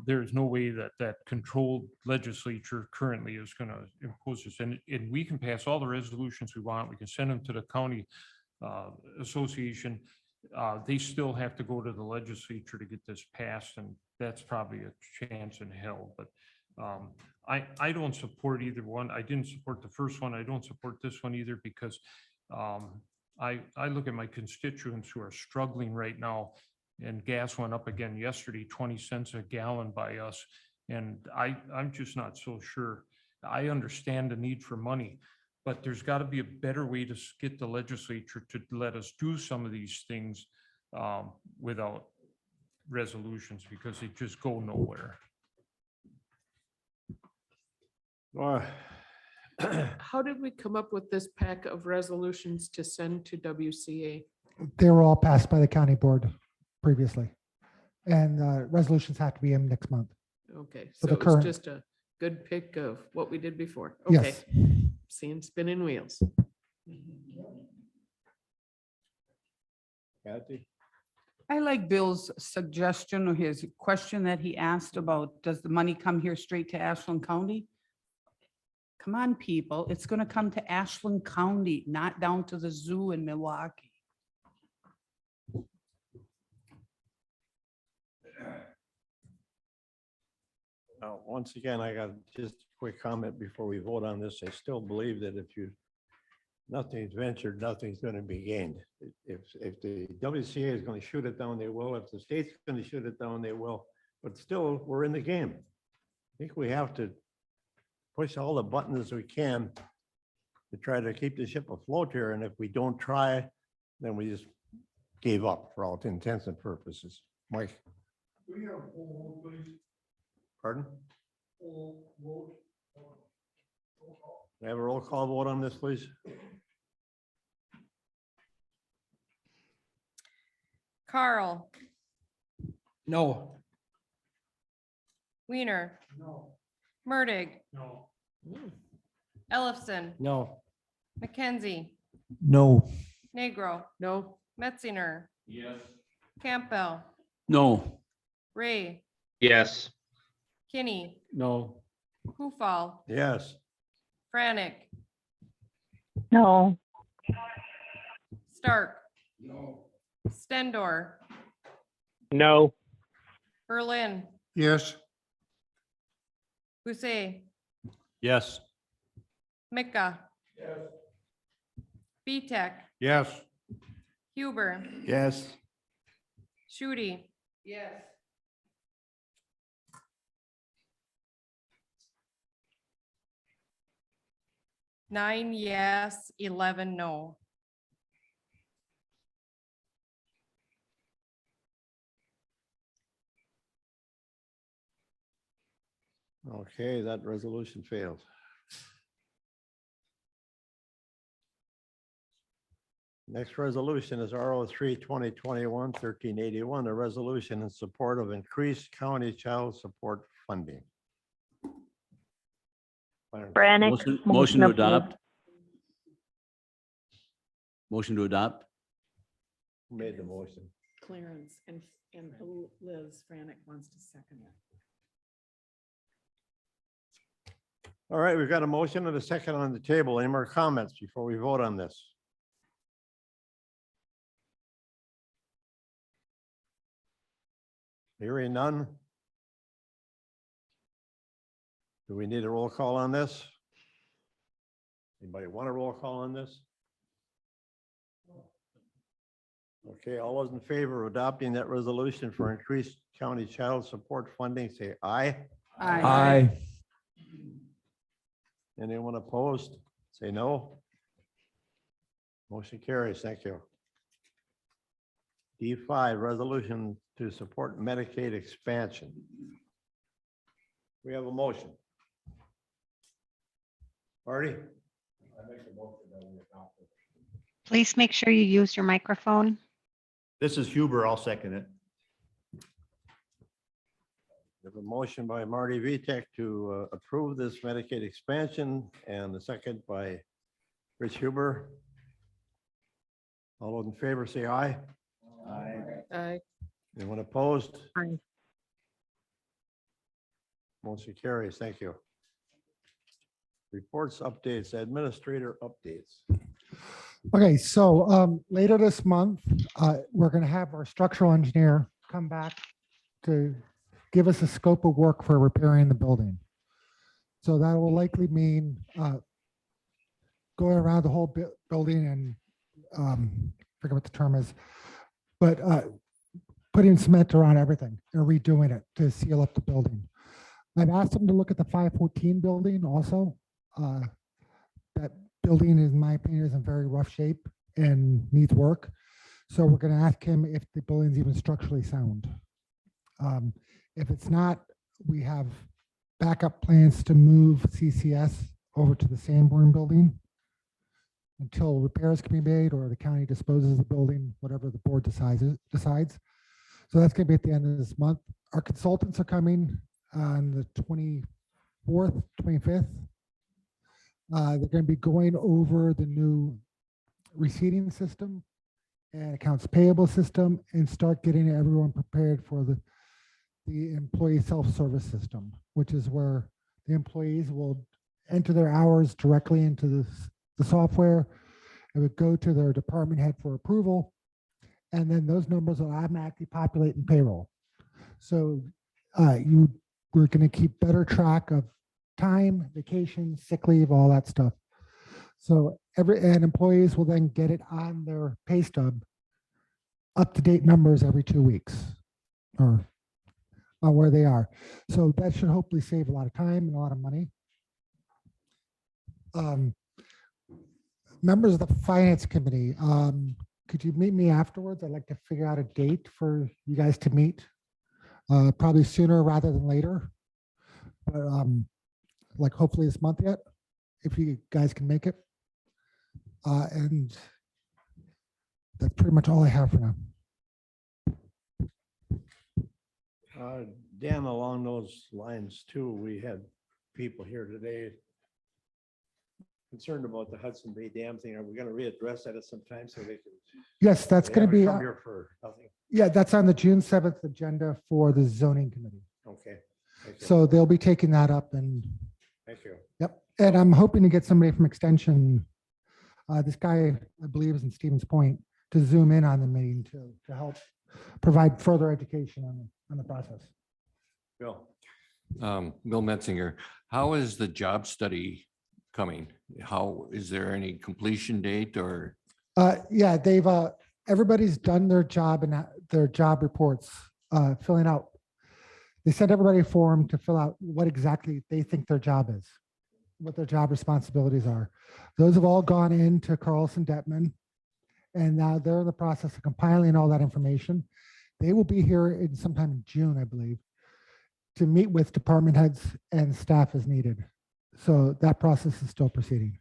There's no way that controlled legislature currently is going to impose this, and we can pass all the resolutions we want. We can send them to the county association. They still have to go to the legislature to get this passed, and that's probably a chance in hell. But I don't support either one. I didn't support the first one. I don't support this one either because I look at my constituents who are struggling right now, and gas went up again yesterday, 20 cents a gallon by us. And I'm just not so sure. I understand the need for money, but there's got to be a better way to get the legislature to let us do some of these things without resolutions, because they just go nowhere. How did we come up with this pack of resolutions to send to WCA? They were all passed by the county board previously. And resolutions have to be in next month. Okay, For so the it was current- just a good pick of what we did before. Okay, Yes. seeing spinning wheels. Kathy? I like Bill's suggestion or his question that he asked about, does the money come here straight to Ashland County? Come on, people, it's going to come to Ashland County, not down to the zoo in Milwaukee. Now, once again, I got just a quick comment before we vote on this. I still believe that if nothing's ventured, nothing's going to be gained. If the WCA is going to shoot it down, they will. If the state's going to shoot it down, they will. but still, we're in the game. I think we have to push all the buttons we can to try to keep the ship afloat here. And if we don't try, then we just gave up for all intents and purposes. Mike? Pardon? We have a roll call vote on this, please? Carl, No. Weiner, No. Murdig, No. Ellefson, No. McKenzie, No. Negro. No. Metzinger, Yes. Campbell, No. Ray, Yes. Kinney, No. Hufall, Yes. Frantic, No. Stark. Stendor, No. Berlin, Yes. Busse, Yes. Mika. Vitek, Yes. Huber, Yes. Shudi. Yes. 9 yes, 11 no. Okay, that resolution failed. Next resolution is RO3 2021-1381, a resolution in support of increased county child support funding. Brannick. Motion to approved. adopt. Motion to adopt. Who made the motion? Clarence and Liz Frannick wants to second it. All right, we've got a motion and a second on the table. Any more comments before we vote on this? Hearing none. Do we need a roll call on this? Anybody want a roll call on this? Okay, all those in favor of adopting that resolution for increased county child support funding, say aye. Aye. Anyone opposed? Say no. Motion carries. Thank you. D5, resolution to support Medicaid expansion. We have a motion. Marty? I make a motion that we adopt it. Please make sure you use your microphone. This is Huber. I'll second it. We have a motion by Marty Vitek to approve this Medicaid expansion and the second by Rich Huber. All those in favor say aye. Aye. Anyone opposed? Aye. Motion carries. Thank you. Reports, updates, administrator updates. Okay, so later this month, we're going to have our structural engineer come back to give us a scope of work for repairing the building. So that will likely mean going around the whole building and forget what the term is, but putting cement around everything and redoing it to seal up the building. I've asked them to look at the 514 building also. That building, in my opinion, is in very rough shape and needs work. So we're going to ask him if the building's even structurally sound. If it's not, we have backup plans to move CCS over to the Sanborn building until repairs can be made or the county disposes of the building, whatever the board decides. So that's going to be at the end of this month. Our consultants are coming on the 24th, 25th. They're going to be going over the new receipting system and accounts payable system and start getting everyone prepared for the employee self-service system, which is where the employees will enter their hours directly into the software. It would go to their department head for approval, and then those numbers will automatically populate in payroll. So we're going to keep better track of time, vacation, sick leave, all that stuff. So and employees will then get it on their pay stub, up-to-date numbers every 2 weeks, or on where they are. So that should hopefully save a lot of time and a lot of money. Members of the Finance Committee, could you meet me afterwards? I'd like to figure out a date for you guys to meet, probably sooner rather than later. But like hopefully this month yet, if you guys can make it. And that's pretty much all I have for now. Dan, along those lines too, we had people here today concerned about the Hudson Bay Dam thing. Are we going to readdress that at some time so they can? Yes, that's they going to haven't be, come here for nothing. yeah, that's on the June 7th agenda for the zoning committee. Okay. Thank you. So they'll be taking that up and, Thank you. yep. And I'm hoping to get somebody from Extension, this guy, I believe is in Stevens Point, to zoom in on the meeting to help provide further education on the process. Bill. Bill Metzinger, how is the job study coming? How, is there any completion date or? Yeah, they've, everybody's done their job and their job reports, filling out. They sent everybody a form to fill out what exactly they think their job is, what their job responsibilities are. Those have all gone into Carlson Detman, and now they're in the process of compiling all that information. They will be here in sometime in June, I believe, to meet with department heads and staff as needed. So that process is still proceeding.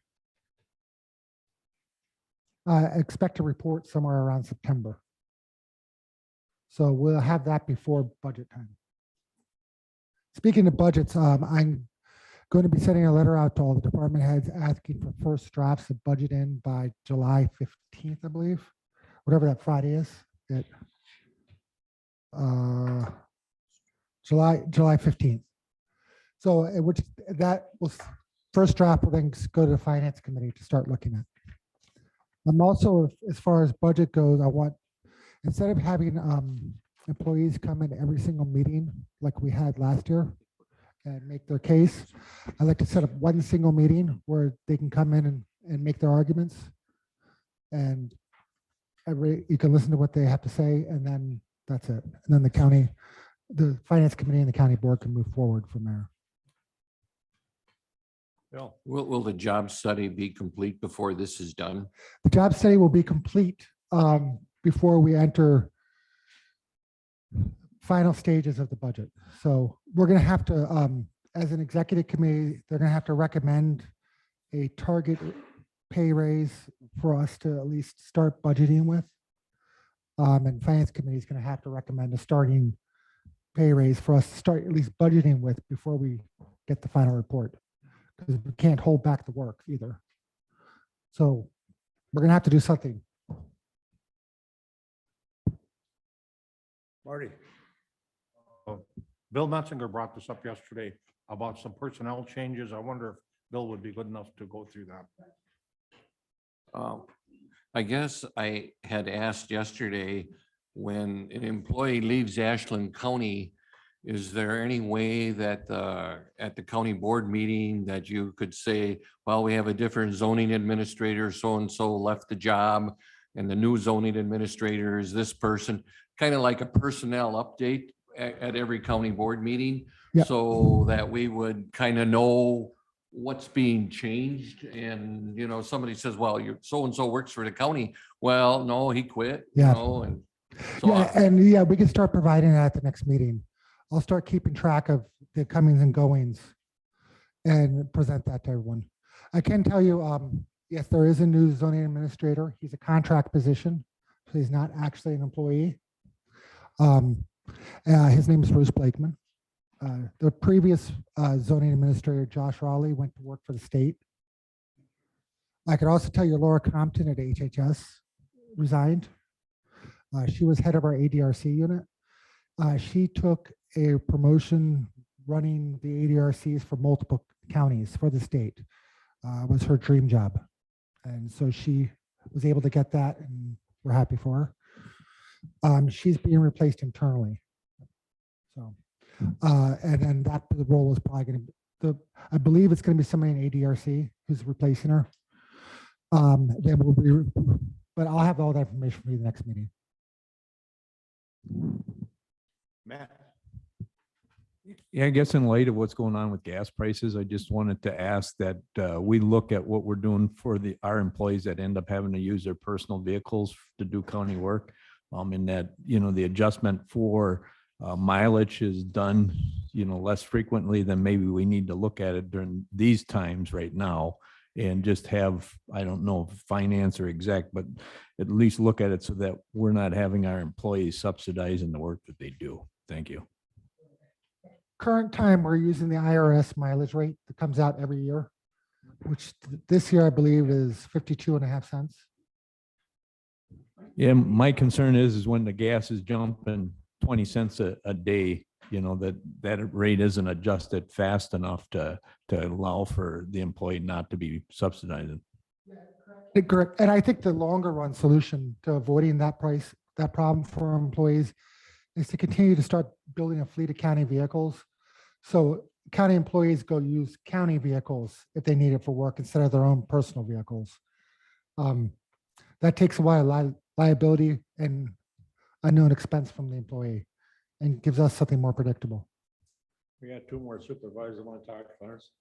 I expect a report somewhere around September. So we'll have that before budget time. Speaking of budgets, I'm going to be sending a letter out to all the department heads asking for first drafts of budget in by July 15th, I believe, whatever that Friday is. July 15th. So which that will first draft will then go to the Finance Committee to start looking at. I'm also, as far as budget goes, I want, instead of having employees come in every single meeting like we had last year and make their case, I like to set up one single meeting where they can come in and make their arguments, and you can listen to what they have to say, and then that's it. And then the Finance Committee and the county board can move forward from there. Bill. Will the job study be complete before this is done? The job study will be complete before we enter final stages of the budget. So we're going to have to, as an executive committee, they're going to have to recommend a target pay raise for us to at least start budgeting with. And Finance Committee is going to have to recommend a starting pay raise for us to start at least budgeting with before we get the final report, because we can't hold back the work either. So we're going to have to do something. Marty. Bill Metzinger brought this up yesterday about some personnel changes. I wonder if Bill would be good enough to go through that. I guess I had asked yesterday, when an employee leaves Ashland County, is there any way that at the county board meeting that you could say, well, we have a different zoning administrator, so-and-so left the job, and the new zoning administrator is this person, kind of like a personnel update at every county board meeting, Yep. so that we would kind of know what's being changed. And, you know, somebody says, well, your so-and-so works for the county. Well, no, he quit, Yeah. you know, and so Yeah, and yeah, we can start providing that at the next meeting. I'll start keeping track of the comings and goings and present that to everyone. I can tell you, yes, there is a new zoning administrator. He's a contract position, so he's not actually an employee. His name is Bruce Blakeman. The previous zoning administrator, Josh Raleigh, went to work for the state. I could also tell you Laura Compton at HHS resigned. She was head of our ADRC unit. She took a promotion running the ADRCs for multiple counties for the state. Was her dream job. And so she was able to get that, and we're happy for her. She's being replaced internally. So, and then that the role is probably going to be, I believe it's going to be somebody in ADRC who's replacing her. Then we'll be, but I'll have all that information for you the next meeting. Matt. Yeah, I guess in light of what's going on with gas prices, I just wanted to ask that we look at what we're doing for our employees that end up having to use their personal vehicles to do county work. And that, the adjustment for mileage is done, less frequently than maybe we need to look at it during these times right now. And just have, I don't know if finance or exact, but at least look at it so that we're not having our employees subsidizing the work that they do. Thank you. Current time, we're using the IRS mileage rate that comes out every year, which this year I believe is 52.5 cents. Yeah, my concern is when the gas is jumping 20 cents a day, that rate isn't adjusted fast enough to allow for the employee not to be subsidizing. Correct. And I think the longer run solution to avoiding that problem for employees is to continue to start building a fleet of county vehicles. So county employees go use county vehicles if they need it for work instead of their own personal vehicles. That takes away a lot of liability and unknown expense from the employee and gives us something more predictable. We got two more supervisors want to talk, Clarence.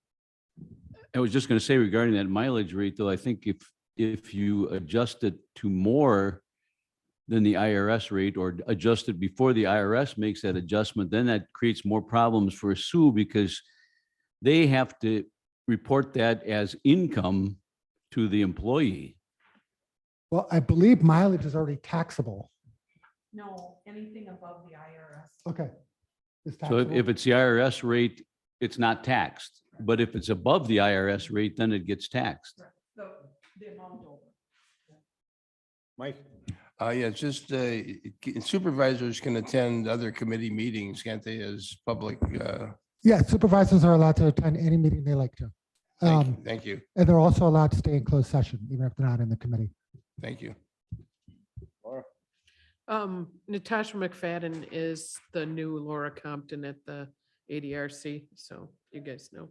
I was just going to say regarding that mileage rate, though, I think if you adjust it to more than the IRS rate or adjust it before the IRS makes that adjustment, then that creates more problems for Sue because they have to report that as income to the employee. Well, I believe mileage is already taxable. No, anything above the IRS. Okay. It's So taxable. if it's the IRS rate, it's not taxed. But if it's above the IRS rate, then it gets taxed. The amount over. Mike? Yeah, just supervisors can attend other committee meetings, can't they, as public? Yeah, supervisors are allowed to attend any meeting they like to. Thank you. And they're also allowed to stay in closed session, even if they're not in the committee. Thank you. Natasha McFadden is the new Laura Compton at the ADRC, so you guys know.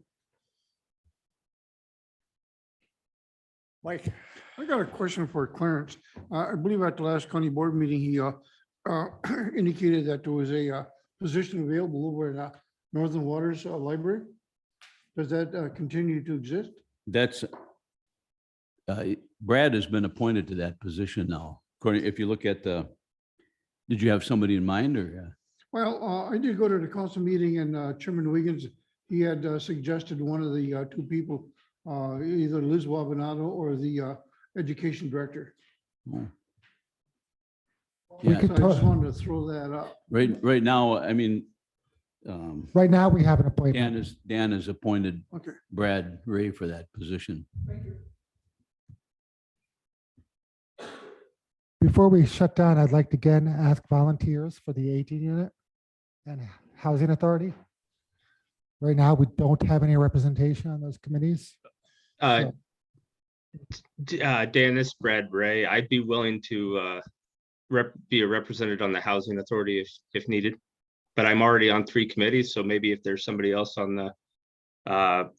Mike? I got a question for Clarence. I believe at the last county board meeting, he indicated that there was a position available over at Northern Waters Library. Does that continue to exist? That's Brad has been appointed to that position now. According, if you look at did you have somebody in mind or? Well, I did go to the council meeting and Chairman Wiggins, he had suggested one of the two people, either Liz Wabanato or the education director. Yeah, So I just wanted to throw that up. right now, I mean. Right now, we have an appointment. Dan has appointed Okay. Brad Ray for that position. Before we shut down, I'd like to again ask volunteers for the 18 unit and housing authority. Right now, we don't have any representation on those committees. Dan, this is Brad Ray. I'd be willing to be a representative on the housing authority if needed. But I'm already on 3 committees, so maybe if there's somebody else on the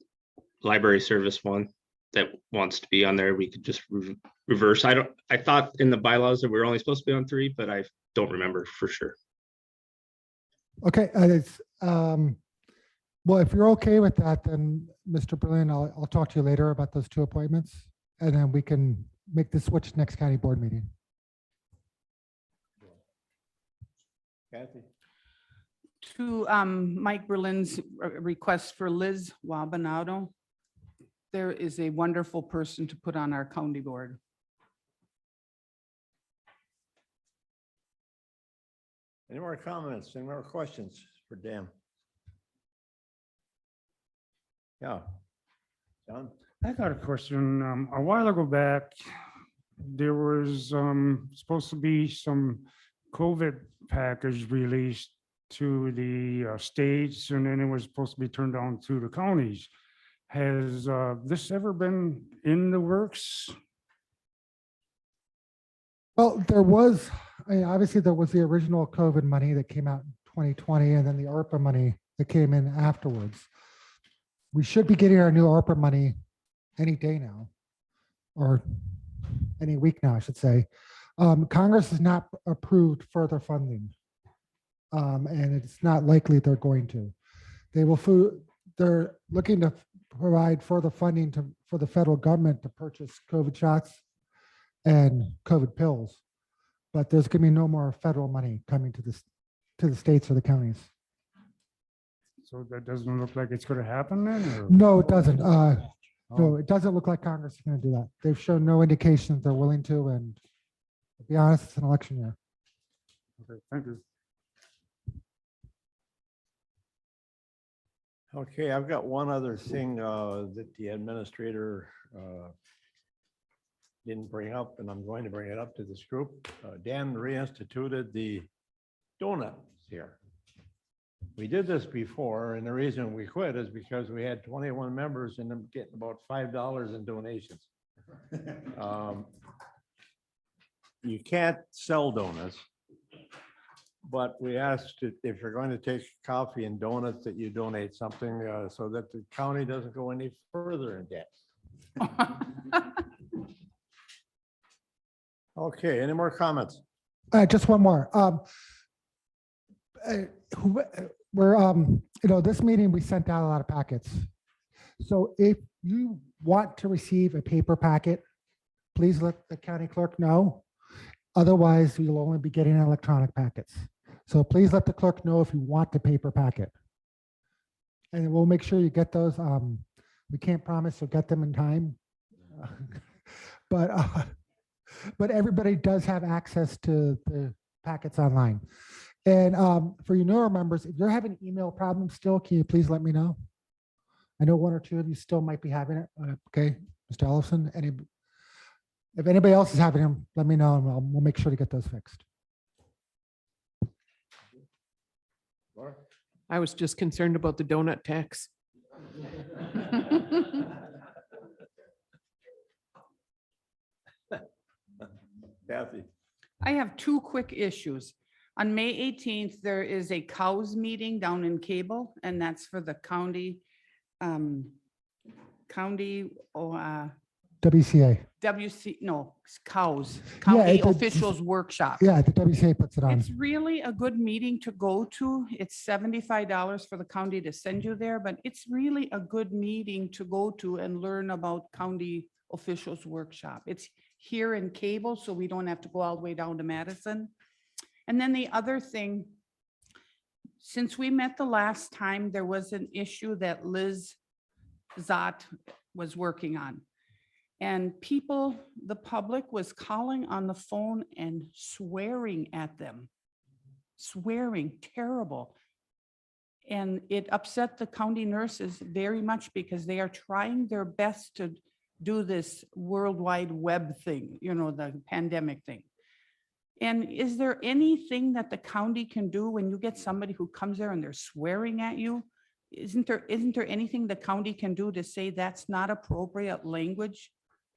library service one that wants to be on there, we could just reverse. I thought in the bylaws that we were only supposed to be on 3, but I don't remember for sure. Okay, well, if you're okay with that, then Mr. Berlin, I'll talk to you later about those 2 appointments, and then we can make the switch next county board meeting. Kathy? To Mike Berlin's request for Liz Wabanato, there is a wonderful person to put on our county board. Any more comments? Any more questions for Dan? Yeah. John? I got a question. A while ago back, there was supposed to be some COVID package released to the states, and then it was supposed to be turned down to the counties. Has this ever been in the works? Well, there was, obviously there was the original COVID money that came out in 2020, and then the ARPA money that came in afterwards. We should be getting our new ARPA money any day now, or any week now, I should say. Congress has not approved further funding, and it's not likely they're going to. They're looking to provide further funding for the federal government to purchase COVID shots and COVID pills. But there's going to be no more federal money coming to the states or the counties. So that doesn't look like it's going to happen then? or- No, it doesn't. No, Oh. it doesn't look like Congress is going to do that. They've shown no indication that they're willing to, and to be honest, it's an election year. Okay, thank you. Okay, I've got one other thing that the administrator didn't bring up, and I'm going to bring it up to this group. Dan reinstituted the donuts here. We did this before, and the reason we quit is because we had 21 members and them getting about $5 in donations. You can't sell donuts, but we asked if you're going to take coffee and donuts that you donate something so that the county doesn't go any further in debt. Okay, any more comments? Just one more. This meeting, we sent out a lot of packets. So if you want to receive a paper packet, please let the county clerk know. Otherwise, you'll only be getting electronic packets. So please let the clerk know if you want the paper packet. And we'll make sure you get those. We can't promise you'll get them in time. But everybody does have access to the packets online. And for your newer members, if you're having email problems still, can you please let me know? I know one or two of you still might be having it. Okay, Mr. Ellison, if anybody else is having them, let me know and we'll make sure to get those fixed. I was just concerned about the donut tax. Kathy. I have two quick issues. On May 18th, there is a cows meeting down in Cable, and that's for the county, WCA. cows, Yeah, county it's officials workshop. Yeah, the WCA puts it on. It's really a good meeting to go to. It's $75 for the county to send you there, but it's really a good meeting to go to and learn about county officials workshop. It's here in Cable, so we don't have to go all the way down to Madison. And then the other thing, since we met the last time, there was an issue that Liz Zott was working on. And people, the public was calling on the phone and swearing at them. Swearing, terrible. And it upset the county nurses very much because they are trying their best to do this worldwide web thing, the pandemic thing. And is there anything that the county can do when you get somebody who comes there and they're swearing at you? Isn't there anything the county can do to say that's not appropriate language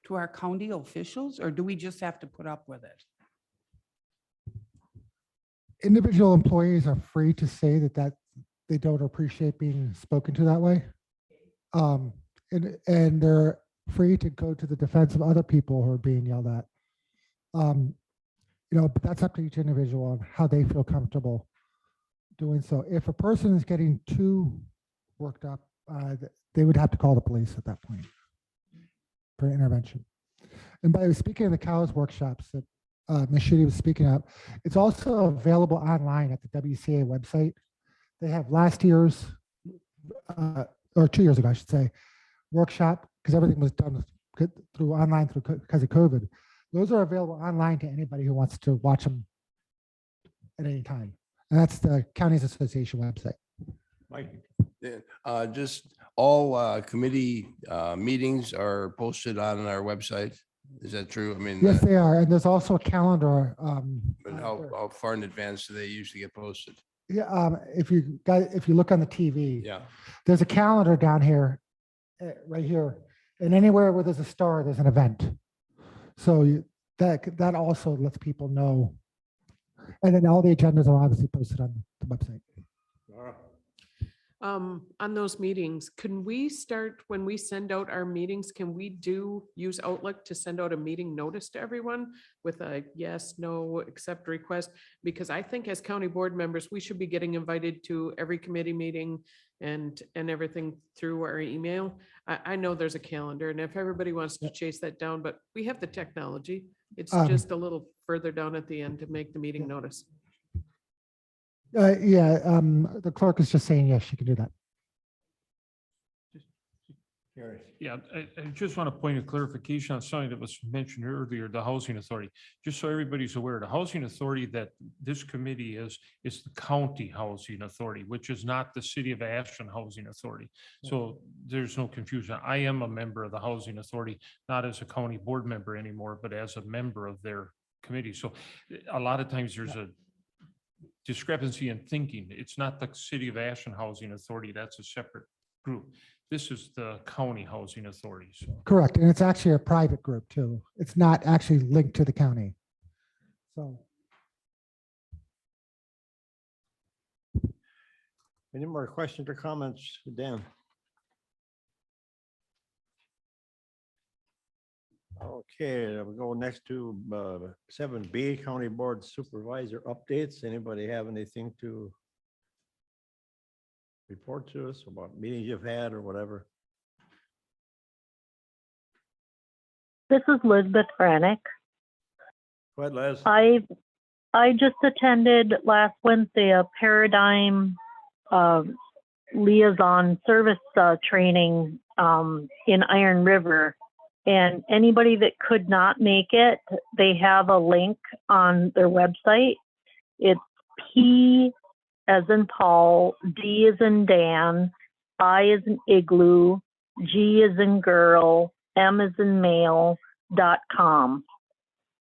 to our county officials, or do we just have to put up with it? Individual employees are free to say that they don't appreciate being spoken to that way. And they're free to go to the defense of other people who are being yelled at. But that's up to each individual on how they feel comfortable doing so. If a person is getting too worked up, they would have to call the police at that point for intervention. And by speaking of the cows workshops that Ms. Schutte was speaking of, it's also available online at the WCA website. They have last year's, or 2 years ago, I should say, workshop, because everything was done through online because of COVID. Those are available online to anybody who wants to watch them at any time. And that's the Counties Association website. Mike. Just all committee meetings are posted on our website. Is that true? I mean, Yes, they are. And there's also a calendar. but how far in advance do they usually get posted? Yeah, if you look on the TV, Yeah. there's a calendar down here, right here, and anywhere where there's a star, there's an event. So that also lets people know. And then all the agendas are obviously posted on the website. On those meetings, can we start, when we send out our meetings, can we use Outlook to send out a meeting notice to everyone with a yes, no, accept request? Because I think as county board members, we should be getting invited to every committee meeting and everything through our email. I know there's a calendar, and if everybody wants to chase that down, but we have the technology. It's just a little further down at the end to make the meeting notice. The clerk is just saying, yes, she can do that. Yeah, I just want a point of clarification on something that was mentioned earlier, the Housing Authority. Just so everybody's aware, the Housing Authority that this committee is the County Housing Authority, which is not the City of Ashland Housing Authority. So there's no confusion. I am a member of the Housing Authority, not as a county board member anymore, but as a member of their committee. So a lot of times there's a discrepancy in thinking. It's not the City of Ashland Housing Authority. That's a separate group. This is the County Housing Authority. So. Correct. And it's actually a private group too. It's not actually linked to the county. So. Any more questions or comments, Dan? Okay, we'll go next to 7B, County Board Supervisor updates. Anybody have anything to report to us about meetings you've had or whatever? This is Elizabeth Brannick. Go ahead, Les. I just attended last Wednesday a Paradigm liaison service training in Iron River. And anybody that could not make it, they have a link on their website. It's P as in Paul, D as in Dan, I as in Igloo, G as in girl, M as in mail.com.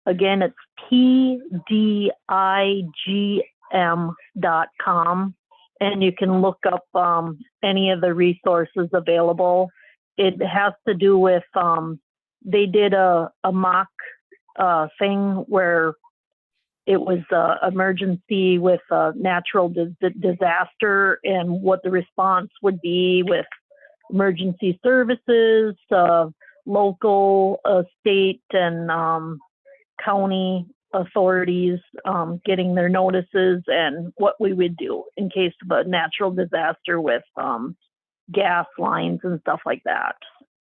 Again, it's PDIGM.com. And you can look up any of the resources available. It has to do with, they did a mock thing where it was emergency with a natural disaster and what the response would be with emergency services, local, state, and county authorities getting their notices and what we would do in case of a natural disaster with gas lines and stuff like that.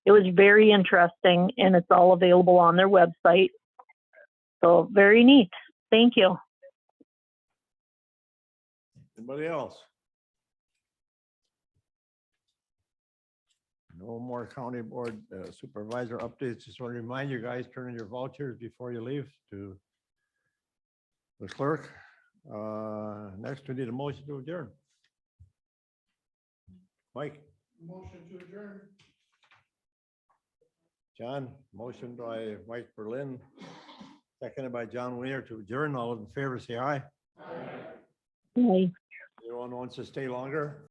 It was very interesting, and it's all available on their website. So very neat. Thank you. Anybody else? No more county board supervisor updates. Just want to remind you guys, turn in your vouchers before you leave to the clerk. Next, we need a motion to adjourn. Mike? Motion to adjourn. John, motion by Mike Berlin, seconded by John Weiner to adjourn. All in favor, say aye. Aye. Anyone wants to stay longer?